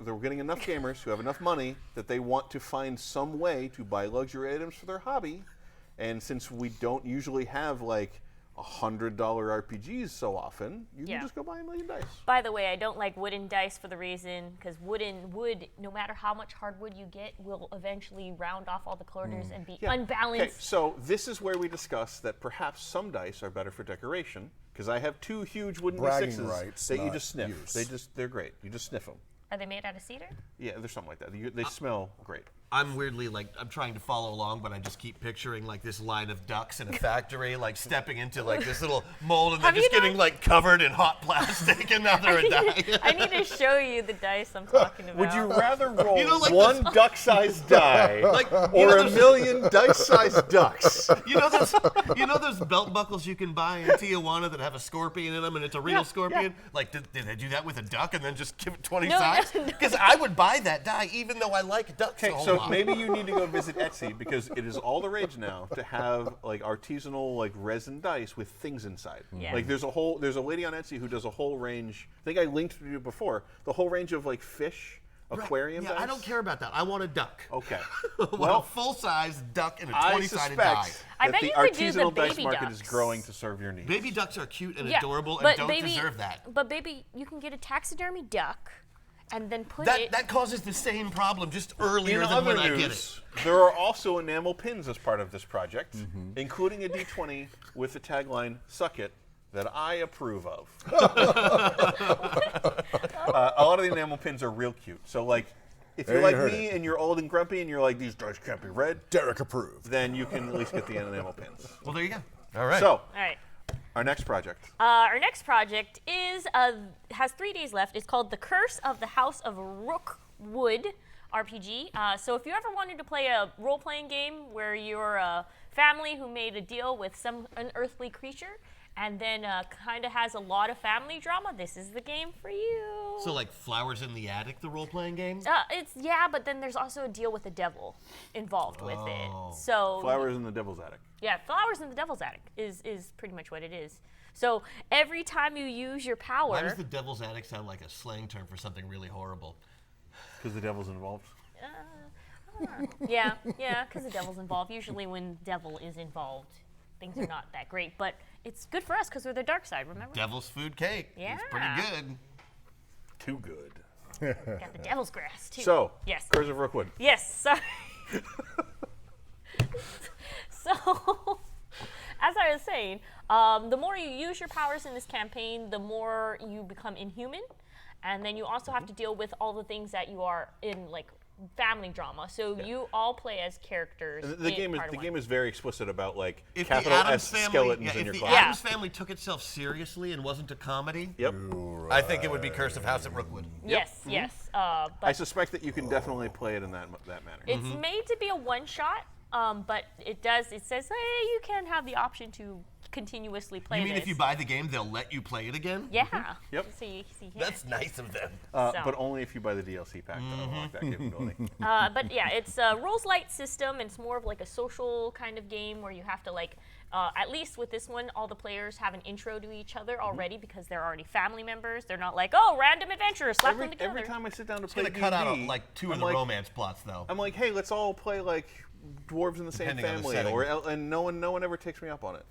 they're getting enough gamers who have enough money that they want to find some way to buy luxury items for their hobby. And since we don't usually have like $100 RPGs so often, you Yeah. can just go buy a million dice. By the way, I don't like wooden dice for the reason because wood, no matter how much hardwood you get, will eventually round off all the corners and be Yeah. unbalanced. Okay, so this is where we discuss that perhaps some dice are better for decoration because I have 2 huge wooden Bragging D6s rights, that you not just sniff. use. They're great. You just sniff them. Are they made out of cedar? Yeah, there's something like that. They smell great. I'm weirdly I'm trying to follow along, but I just keep picturing this line of ducks in a factory, stepping into this little mold and then just getting covered in hot plastic, and now they're a die. I need to show you the dice I'm talking about. Would you rather roll one duck-sized die or a million dice-sized ducks? You know those belt buckles you can buy in Tijuana that have a scorpion in them, and it's a real scorpion? Yeah. Did they do that with a duck and then just give it 20 sides? Because I would buy that die, even though I like ducks a whole lot. Maybe you need to go visit Etsy, because it is all the rage now to have artisanal resin dice with things inside. Yeah. There's a lady on Etsy who does a whole range. I think I linked to you before. The whole range of fish, aquarium dice. I don't care about that. I want a duck. Okay. Well, a full-size duck and a 20-sided die. I bet the you could do the artisanal dice baby market ducks. is growing to serve your needs. Baby ducks are cute and Yeah, adorable but and don't deserve that. But baby, you can get a taxidermy duck and then put That it... that causes the same problem just earlier In than other when I get news, it. there are also enamel pins as part of this project, including a D20 with the tagline "Suck It," that I approve of. A lot of the enamel pins are real cute. So, if you're There you like heard me and you're old and grumpy and you're like, these dice can't be red, Derek approved. then you can at least get the enamel pins. Well, there you go. All right. So, All right. our next project. Our next project has 3 days left. It's called The Curse of the House of Rookwood RPG. So if you ever wanted to play a role-playing game where you're a family who made a deal with some unearthly creature and then kind of has a lot of family drama, this is the game for you. So Flowers in the Attic, the role-playing game? But then there's also a deal with the devil involved with it. So Flowers in the Devil's Attic. yeah, Flowers in the Devil's Attic is pretty much what it is. So every time you use your power... Why does the Devil's Attic sound like a slang term for something really horrible? Because the devil's involved. Yeah, because the devil's involved. Usually when devil is involved, things are not that great. But it's good for us because we're the dark side, remember? Devil's food cake. Yeah. It's pretty good. Too good. Got the devil's grass, too. So, Yes. Curse of Rookwood. Yes, sorry. So, as I was saying, the more you use your powers in this campaign, the more you become inhuman. And then you also have to deal with all the things that you are in, family drama. So you all play as characters. The game is very explicit about If capital the Addams S family, skeletons in if your the closet. Addams family took itself seriously and wasn't a comedy, Yep. I think it would be Curse of House at Rookwood. Yes, yes. I But suspect that you can definitely play it in that manner. it's made to be a one-shot, but it says, hey, you can have the option to continuously play You mean this. if you buy the game, they'll let you play it again? Yeah. Yep. So you see here. That's nice of them. So. But only if you buy the DLC pack to unlock that capability. But yeah, it's a rules light system. It's more of a social kind of game where you have to at least with this one, all the players have an intro to each other already because they're already family members. They're not random adventurers, slap them together. Every time I sit down to It's play going to cut out D&D, two of I'm the like- romance plots, though. I'm like, hey, let's all play dwarves in the same Depending on the family, setting. and no one ever takes me up on it.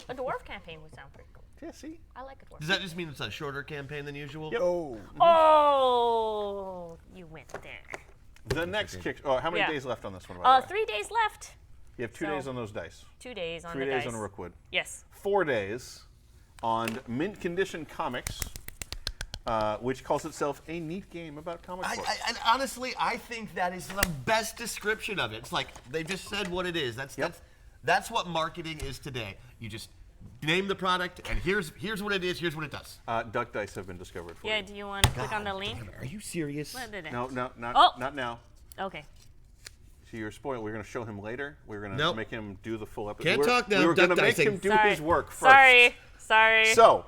A dwarf campaign would sound pretty cool. Yeah, see? I like a dwarf. Does that just mean it's a shorter campaign than usual? Yep. Oh. Oh, you went there. The next kick. Oh, how many Yeah. days left on this one? By the way? 3 days left. You have 2 so- days on those dice. 2 days on 3 the days dice. on Rookwood. Yes. 4 days on Mint Condition Comics, which calls itself a neat game about comic books. And honestly, I think that is the best description of it. It's they just said what it is. That's what marketing is today. You just name the product, and here's what it is. Here's what it does. Duck dice have been discovered for Yeah, you. do you want to click on the link? Damn it, are you serious? What did it? No, not Oh. not now. Okay. So you're spoiled. We're going to show him later. We're going to Nope. make him do the full episode. Can't talk now, We were going to duck make him dicing. do Sorry. his work first. Sorry. So,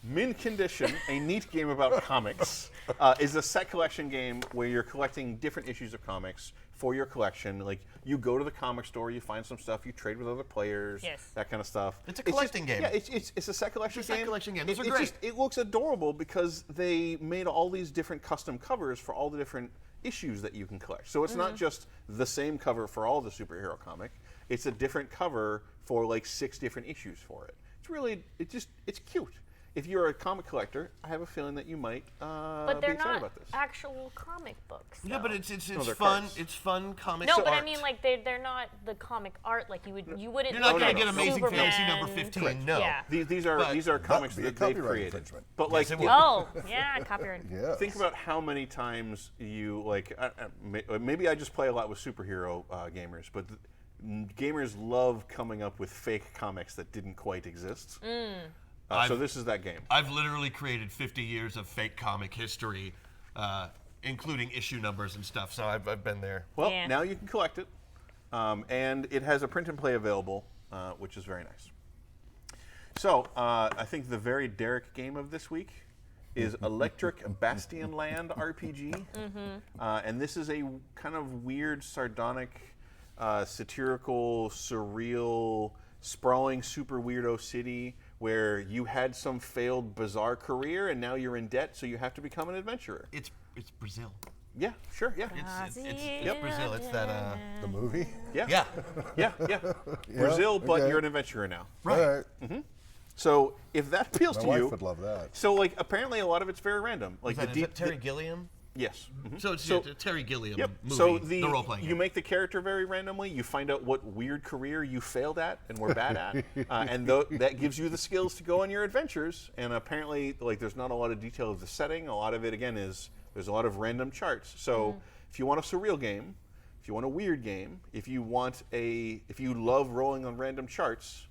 Mint Condition, a neat game about comics, is a set collection game where you're collecting different issues of comics for your collection. You go to the comic store, you find some stuff, you trade with other players, Yes. that kind of stuff. It's a collecting game. Yeah, it's a set collection It's a set game. collection game. Those are It's great. it looks adorable because they made all these different custom covers for all the different issues that you can collect. So it's not just the same cover for all the superhero comic. It's a different cover for 6 different issues for it. It's really, it's cute. if you're a comic collector, I have a feeling that you might But be they're excited not about this. actual comic books. Yeah, but though. it's they're fun. cards. It's fun comic No, art. but I mean, like they're not the comic art. Like you wouldn't. You're not look going at to get Amazing Superman. Fantasy number 15. No. Yeah. These But are comics be a that they've copyright created. infringement. But like, it would. Oh, yeah, copyright. Yeah. think about how many times you like. Maybe I just play a lot with superhero gamers, but gamers love coming up with fake comics that didn't quite exist. So this is that game. I've literally created 50 years of fake comic history, including issue numbers and stuff. So I've been there. Well, Yeah. now you can collect it, and it has a print and play available, which is very nice. So I think the very Derek game of this week is Electric Bastion Land RPG, and this is a kind of weird, sardonic, satirical, surreal, sprawling, super weirdo city where you had some failed, bizarre career, and now you're in debt, so you have to become an adventurer. It's Brazil. Yeah, sure, yeah. It's Brazil. It's that. The movie? Yeah. Yeah. Yeah. Brazil, but okay. you're an adventurer now. Right. All right. So if that appeals My to wife you, would love that. so like apparently a lot of it's very random. Like Is that Terry Gilliam? yes. So it's a Terry Gilliam Yep. movie. So the role playing. you make the character very randomly. You find out what weird career you failed at and were bad at, and that gives you the skills to go on your adventures. And apparently, like there's not a lot of detail of the setting. A lot of it again is there's a lot of random charts. So if you want a surreal game, if you want a weird game, if you love rolling on random charts.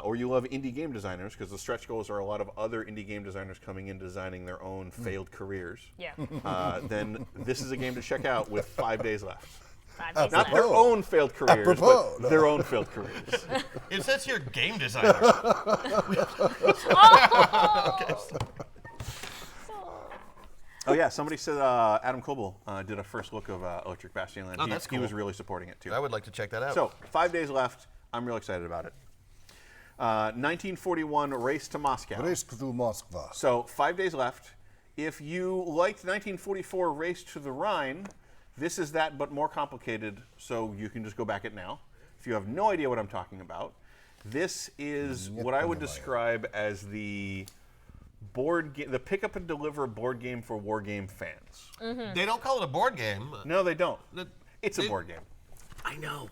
Or you love indie game designers, because the stretch goals are a lot of other indie game designers coming in designing their own failed careers. Yeah. Then this is a game to check out with 5 days left. 5 days Not left. their own failed careers, Apropos, but their own failed careers. It says here game designer. Oh yeah, somebody said Adam Coble did a first look of Electric Bastion Land. Oh, that's He was cool. really supporting it too. I would like to check that out. So 5 days left. I'm real excited about it. 1941 Race to Moscow. Race to Moscow. So 5 days left. If you liked 1944 Race to the Rhine, this is that but more complicated, so you can just go back it now. If you have no idea what I'm talking about, this is what I would describe as the the pick up and deliver board game for war game fans. They don't call it a board game. No, they don't. It's a they- board game. I know.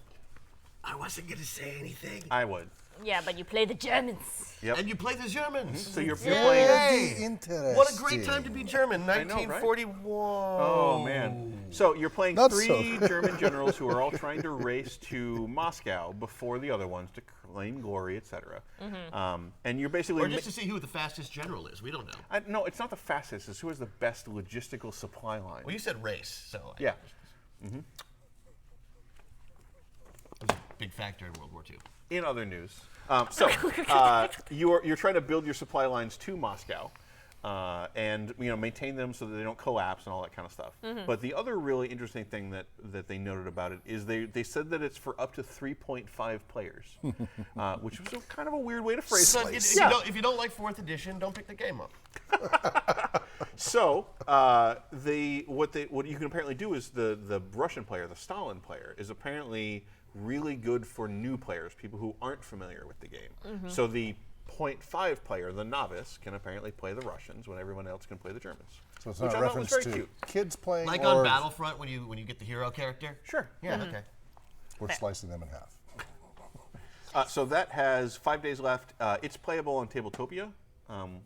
I wasn't going to say anything. I would. Yeah, but you play the Germans. Yep. And you play the Germans. So you're playing. Hey, Interesting. what a great time to be German. know, right? 1941. Oh man! So you're playing Not three so. German generals who are all trying to race to Moscow before the other ones to claim glory, etc. And you're basically Or just to see who the fastest general is. We don't know. no, it's not the fastest. It's who has the best logistical supply line. Well, you said race, so Yeah. it was a big factor in World War II. In other news, you're trying to build your supply lines to Moscow, and maintain them so that they don't collapse and all that kind of stuff. But the other really interesting thing that they noted about it is they said that it's for up to 3.5 players, which was kind of a weird way to phrase So it. if you don't like 4th edition, don't pick the game up. So what you can apparently do is the Russian player, the Stalin player, is apparently really good for new players, people who aren't familiar with the game. So the 0.5 player, the novice, can apparently play the Russians when everyone else can play the Germans. So it's which not I a thought was reference very to cute. kids playing Like or on Battlefront when you get the hero character. Sure. Yeah. Okay. we're slicing them in half. So that has 5 days left. It's playable on Tabletopia,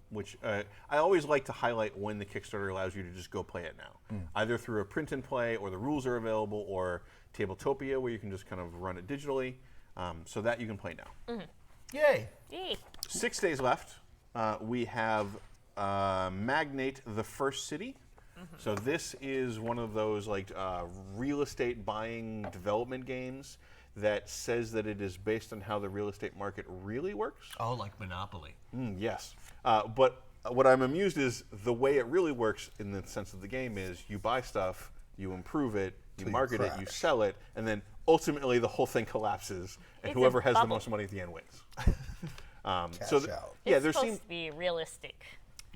which I always like to highlight when the Kickstarter allows you to just go play it now, either through a print and play, or the rules are available, or Tabletopia, where you can just kind of run it digitally. So that you can play now. Yay. Yay. 6 days left. We have Magnate the First City. So this is one of those real estate buying development games that says that it is based on how the real estate market really works. Oh, like Monopoly. Yes. But what I'm amused is the way it really works in the sense of the game is you buy stuff, you improve it, you Till you market it, you crash. sell it, and then ultimately the whole thing collapses, and It's a whoever has the bubble. most money at the end wins. Cash out. Yeah, It's there supposed seems to be realistic.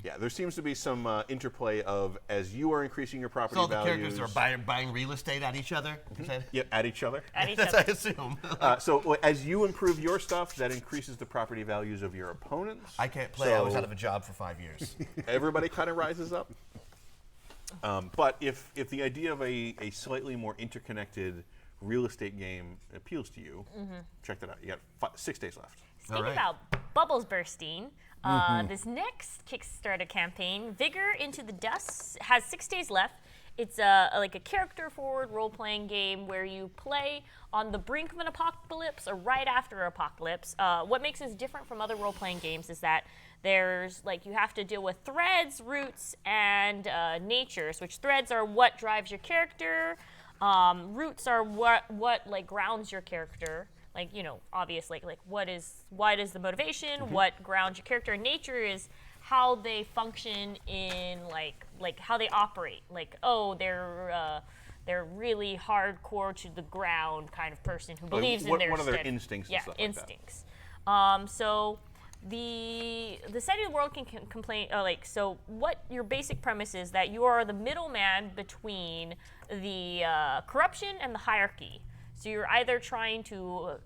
Yeah, there seems to be some interplay of as you are increasing your property So all the values. characters are buying real estate at each other? Is that- Yeah, at each other. At each That's other. I assume. So as you improve your stuff, that increases the property values of your opponents. I can't play. I was So out of a job for 5 years. everybody kind of rises up. But if the idea of a slightly more interconnected real estate game appeals to you, check that out. You got 6 days left. Speaking right. about bubbles bursting, this next Kickstarter campaign, Vigor Into the Dust, has 6 days left. It's like a character-forward role-playing game where you play on the brink of an apocalypse or right after an apocalypse. What makes this different from other role-playing games is that there's you have to deal with threads, roots, and natures. Which threads are what drives your character. Roots are what grounds your character. Obvious, what is the motivation? What grounds your character? And nature is how they function in how they operate. They're really hardcore to the ground kind of person who believes in their what are their stead- instincts and Yeah, stuff like that? instincts. So the setting of the world can complain. So what your basic premise is that you are the middleman between the corruption and the hierarchy. So you're either trying to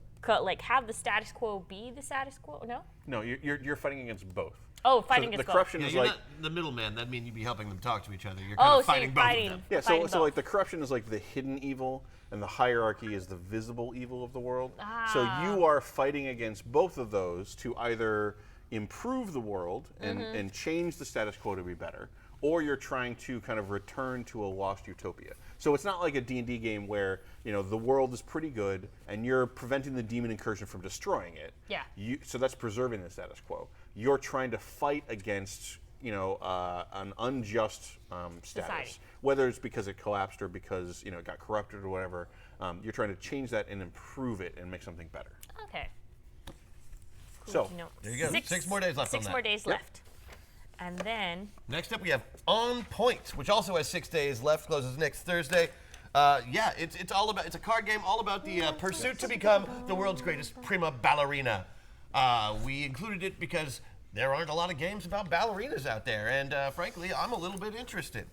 have the status quo be the status quo. No. No, you're fighting against both. Oh, So fighting the against both. corruption Yeah, is you're like not the middleman. That'd mean you'd be helping them talk to each other. You're kind Oh, of so fighting you're both fighting. of them. yeah. Fighting So both. the corruption is like the hidden evil, and the hierarchy is the visible evil of the world. So you are fighting against both of those to either improve the world and change the status quo to be better, or you're trying to kind of return to a lost utopia. So it's not like a D&D game where the world is pretty good and you're preventing the demon incursion from destroying it. Yeah. So that's preserving the status quo. You're trying to fight against an unjust status, Society. whether it's because it collapsed or because it got corrupted or whatever. You're trying to change that and improve it and make something better. Okay. So There you go. 6 more days left on Six that. more days left. And then Next up, we have On Point, which also has 6 days left. Closes next Thursday. It's all about. It's a card game all about the pursuit to become the world's greatest prima ballerina. We included it because there aren't a lot of games about ballerinas out there, and frankly, I'm a little bit interested.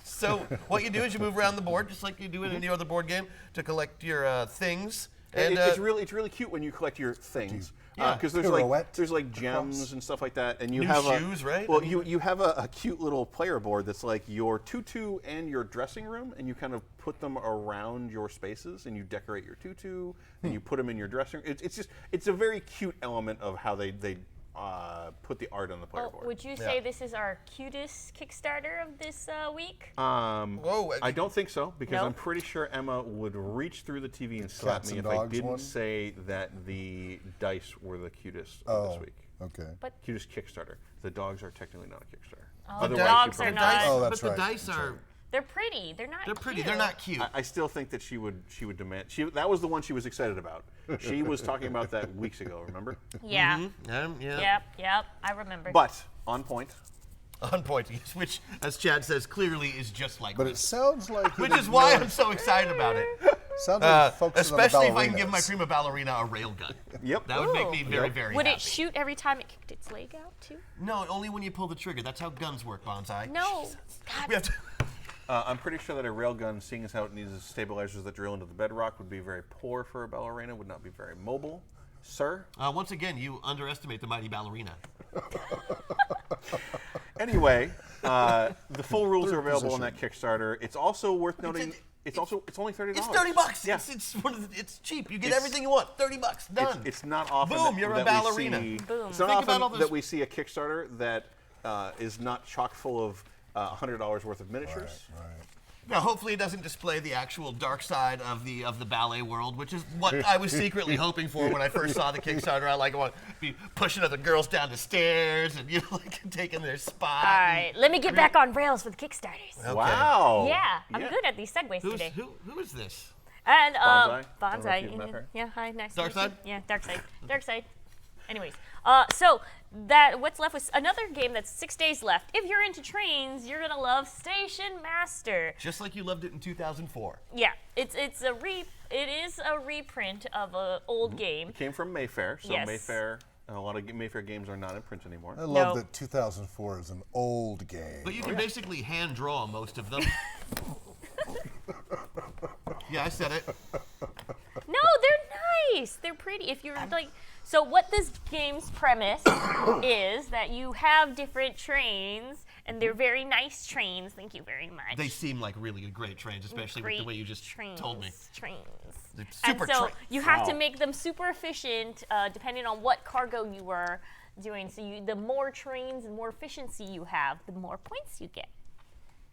So what you do is you move around the board just like you do in any other board game to collect your things. And it's really cute when you collect your things. Yeah. Because Pirouette there's gems and stuff like that, and you New have shoes, right? Well, you have a cute little player board that's like your tutu and your dressing room, and you kind of put them around your spaces, and you decorate your tutu, and you put them in your dressing room. It's a very cute element of how they put the art on the player board. would you say this is our cutest Kickstarter of this week? whoa, I don't think so, because No? I'm pretty sure Emma would reach through the TV and slap Cats me and if I Dogs didn't one? say that the dice were the cutest of this week. Okay. Cutest Kickstarter. The dogs are technically not a Kickstarter. Oh, the Otherwise, dogs she are probably- not. Oh, that's but the right. dice That's are. right. They're pretty. They're not. They're pretty. Cute. They're not cute. I still think that she would demand. That was the one she was excited about. She was talking about that weeks ago. Remember? Yeah. Yeah. Yep. I remember. But on point. On Point, which, as Chad says, clearly is just like But me. it sounds like Which is why I'm so excited about it. sounds like focuses Especially on if the I can give my ballerinas. prima ballerina a railgun. Yep. That would make me Ooh. very, very Would happy. it shoot every time it kicked its leg out too? No, only when you pull the trigger. That's how guns work, Banzai. No. We have to. I'm pretty sure that a railgun, seeing as how it needs stabilizers that drill into the bedrock, would be very poor for a ballerina. Would not be very mobile, sir. Once again, you underestimate the mighty ballerina. Anyway, the full rules Third are available on position. that Kickstarter. It's also worth noting. It's only $30. It's $30. Yeah. It's cheap. You get everything you want. $30. Done. It's not often. Boom, that, you're a that ballerina. We see, Boom. It's not Think about all often those- that we see a Kickstarter that is not chock full of $100 worth of miniatures. Right. Now, hopefully, it doesn't display the actual dark side of the ballet world, which is what I was secretly hoping for when I first saw the Kickstarter. I want to be pushing other girls down the stairs and taking their spot. All right. Let me get back on rails for the Kickstarters. Okay. Wow. Yeah, I'm good at these segues today. Who is this? And Banzai? Don't know Banzai. if you've met her. Yeah, hi, nice. Dark to meet you. side? Yeah, dark side. Dark side. Anyways, so what's left was another game that's 6 days left. If you're into trains, you're gonna love Station Master. Just like you loved it in 2004. Yeah, it is a reprint of an old game. It came from Mayfair, so Yes. Mayfair A lot of Mayfair games are not in print anymore. I love No. that 2004 is an old game. But you can basically hand draw most of them. Yeah, I said it. No, they're nice. They're pretty. If you're like, so what this game's premise is that you have different trains, and they're very nice trains. Thank you very much. They seem like really great trains, especially with the way you just told me. Trains. They're And super so trains. you have to make them super efficient, depending on what cargo you were doing. So the more trains and more efficiency you have, the more points you get.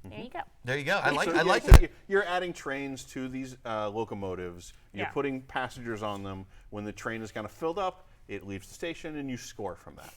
There you go. There you go. I So, like so that. You're adding trains to these locomotives. You're Yeah. putting passengers on them. When the train is kind of filled up, it leaves the station, and you score from that.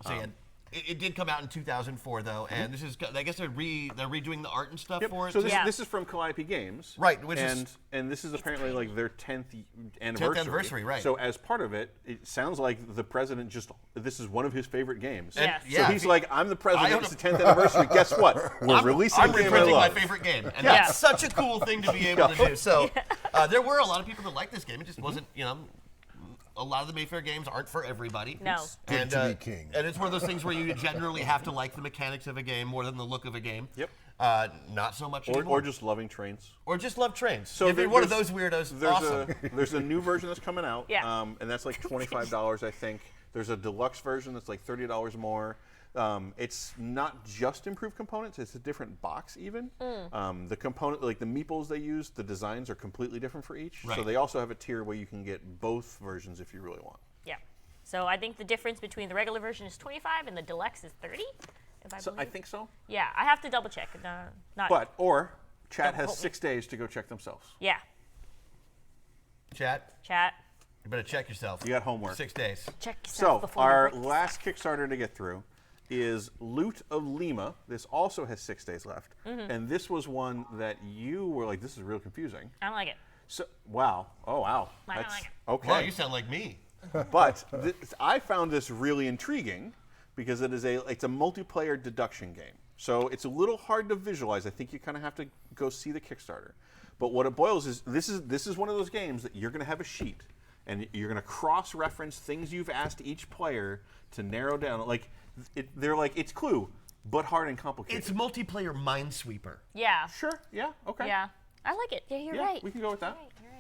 So, yeah, it did come out in 2004 though, and this is, I guess they're redoing the art and stuff for it. So too. this is from Calliope Games, Right, which is- and this is apparently like their 10th anniversary. anniversary, right. So as part of it, it sounds like the president this is one of his favorite games. Yes. So yeah, he's like, I'm the I president. own It's a- the 10th anniversary. Guess what? We're releasing I'm a game I reprinting my love. favorite game, and Yeah. that's such a cool thing to be able to do. So there were a lot of people that liked this game. It just wasn't, a lot of the Mayfair games aren't for everybody. No. Good And, to be king. And it's one of those things where you generally have to like the mechanics of a game more than the look of a game. Yep. Not so much Or anymore. just loving trains. Or just love trains. So if you're one of those weirdos, There's awesome. there's a new version that's coming out, Yeah. and that's like $25, I think. There's a deluxe version that's like $30 more. It's not just improved components; it's a different box even. The component, like the meeples they use, the designs are completely different for each. So Right. they also have a tier where you can get both versions if you really want. Yeah. So I think the difference between the regular version is 25 and the deluxe is 30. If I So believe. I think so. Yeah, I have to double check. Not. Or chat Don't has quote me. 6 days to go check themselves. Yeah. Chat, Chat. you better check yourself. You got homework. 6 days. Check So yourself before our you break last Kickstarter to get through is Loot of Lima. This also has 6 days left, and this was one that you were like, "This is real confusing." I don't like it. So wow, oh wow, I don't that's like it. okay. Wow, you sound like me. But I found this really intriguing because it's a multiplayer deduction game. So it's a little hard to visualize. I think you kind of have to go see the Kickstarter. But what it boils is this is one of those games that you're going to have a sheet and you're going to cross-reference things you've asked each player to narrow down. They're like it's Clue, but hard and complicated. It's multiplayer Minesweeper. Yeah. Sure. Yeah. Okay. Yeah. I like it. Yeah, you're Yeah, right. we can go with that. You're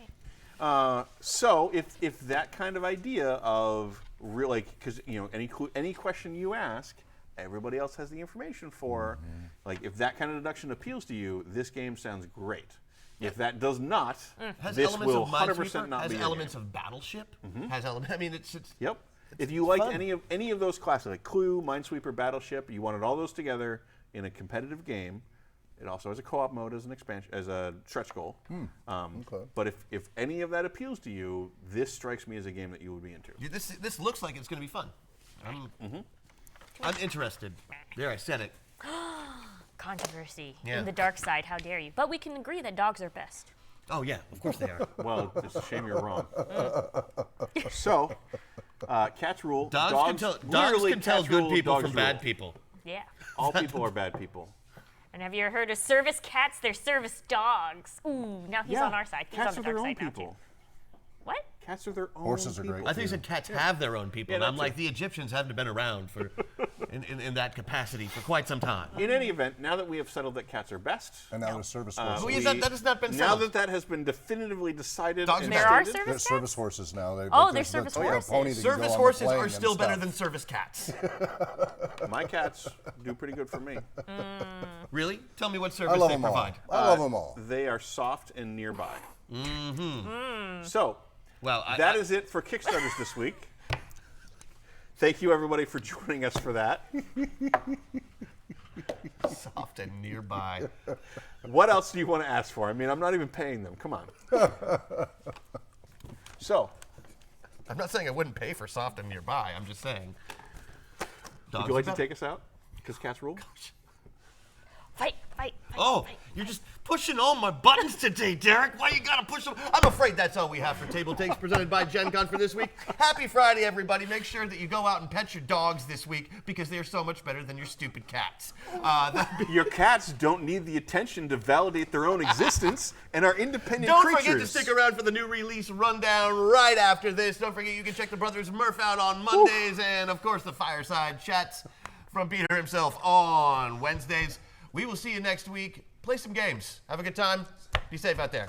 right. So if that kind of idea of real, because any question you ask, everybody else has the information for. Like if that kind of deduction appeals to you, this game sounds great. If that does not, Has this elements will of 100% Minesweeper. not Has be your elements game. of Battleship. Has elements. I mean, it's Yep. If you like fun. any of those classes, like Clue, Minesweeper, Battleship, you wanted all those together in a competitive game. It also has a co-op mode as an expansion, as a stretch goal. Okay. But if any of that appeals to you, this strikes me as a game that you would be into. this looks like it's going to be fun. I'm interested. There, I said it. Controversy. Yeah. In the dark side, how dare you? But we can agree that dogs are best. Oh yeah, of course they are. Well, it's a shame you're wrong. So, cats rule. Dogs can literally, tell cats good rule, people dogs from rule. bad people. Yeah. All people are bad people. And have you ever heard of service cats? They're service dogs. Ooh, now he's on our side. He's Cats on are the their dark own side now people. too. What? Cats are their own Horses are people. great. I think you said cats have their own people, Yeah, and I'm that like too. the Egyptians haven't been around for in that capacity for quite some time. In any event, now that we have settled that cats are best, And now there's service Who horses. is that? That has not been now settled. that has been definitively decided. Dogs and and There are stated, There's service service cats? horses now. Oh, there's there's service the horses. pony that can go Service on the horses plane are and still better stuff. than service cats. My cats do pretty good for me. Really? Tell me what I service love they them all. provide. I love them all. They are soft and nearby. So, Well, that is it for Kickstarters this week. Thank you, everybody, for joining us for that. soft and nearby. What else do you want to ask for? I mean, I'm not even paying them. Come on. So, I'm not saying I wouldn't pay for soft and nearby. I'm just saying. would you like to take us out? Because cats rule? Fight, fight, fight. Oh, fight. you're just pushing all my buttons today, Derek. Why you gotta push them? I'm afraid that's all we have for Table Takes presented by Gen Con for this week. Happy Friday, everybody. Make sure that you go out and pet your dogs this week because they're so much better than your stupid cats. Your cats don't need the attention to validate their own existence and are independent Don't creatures. forget to stick around for the new release rundown right after this. Don't forget you can check the Brothers Murph out on Mondays and, of course, the Fireside Chats from Peter himself on Wednesdays. We will see you next week. Play some games. Have a good time. Be safe out there.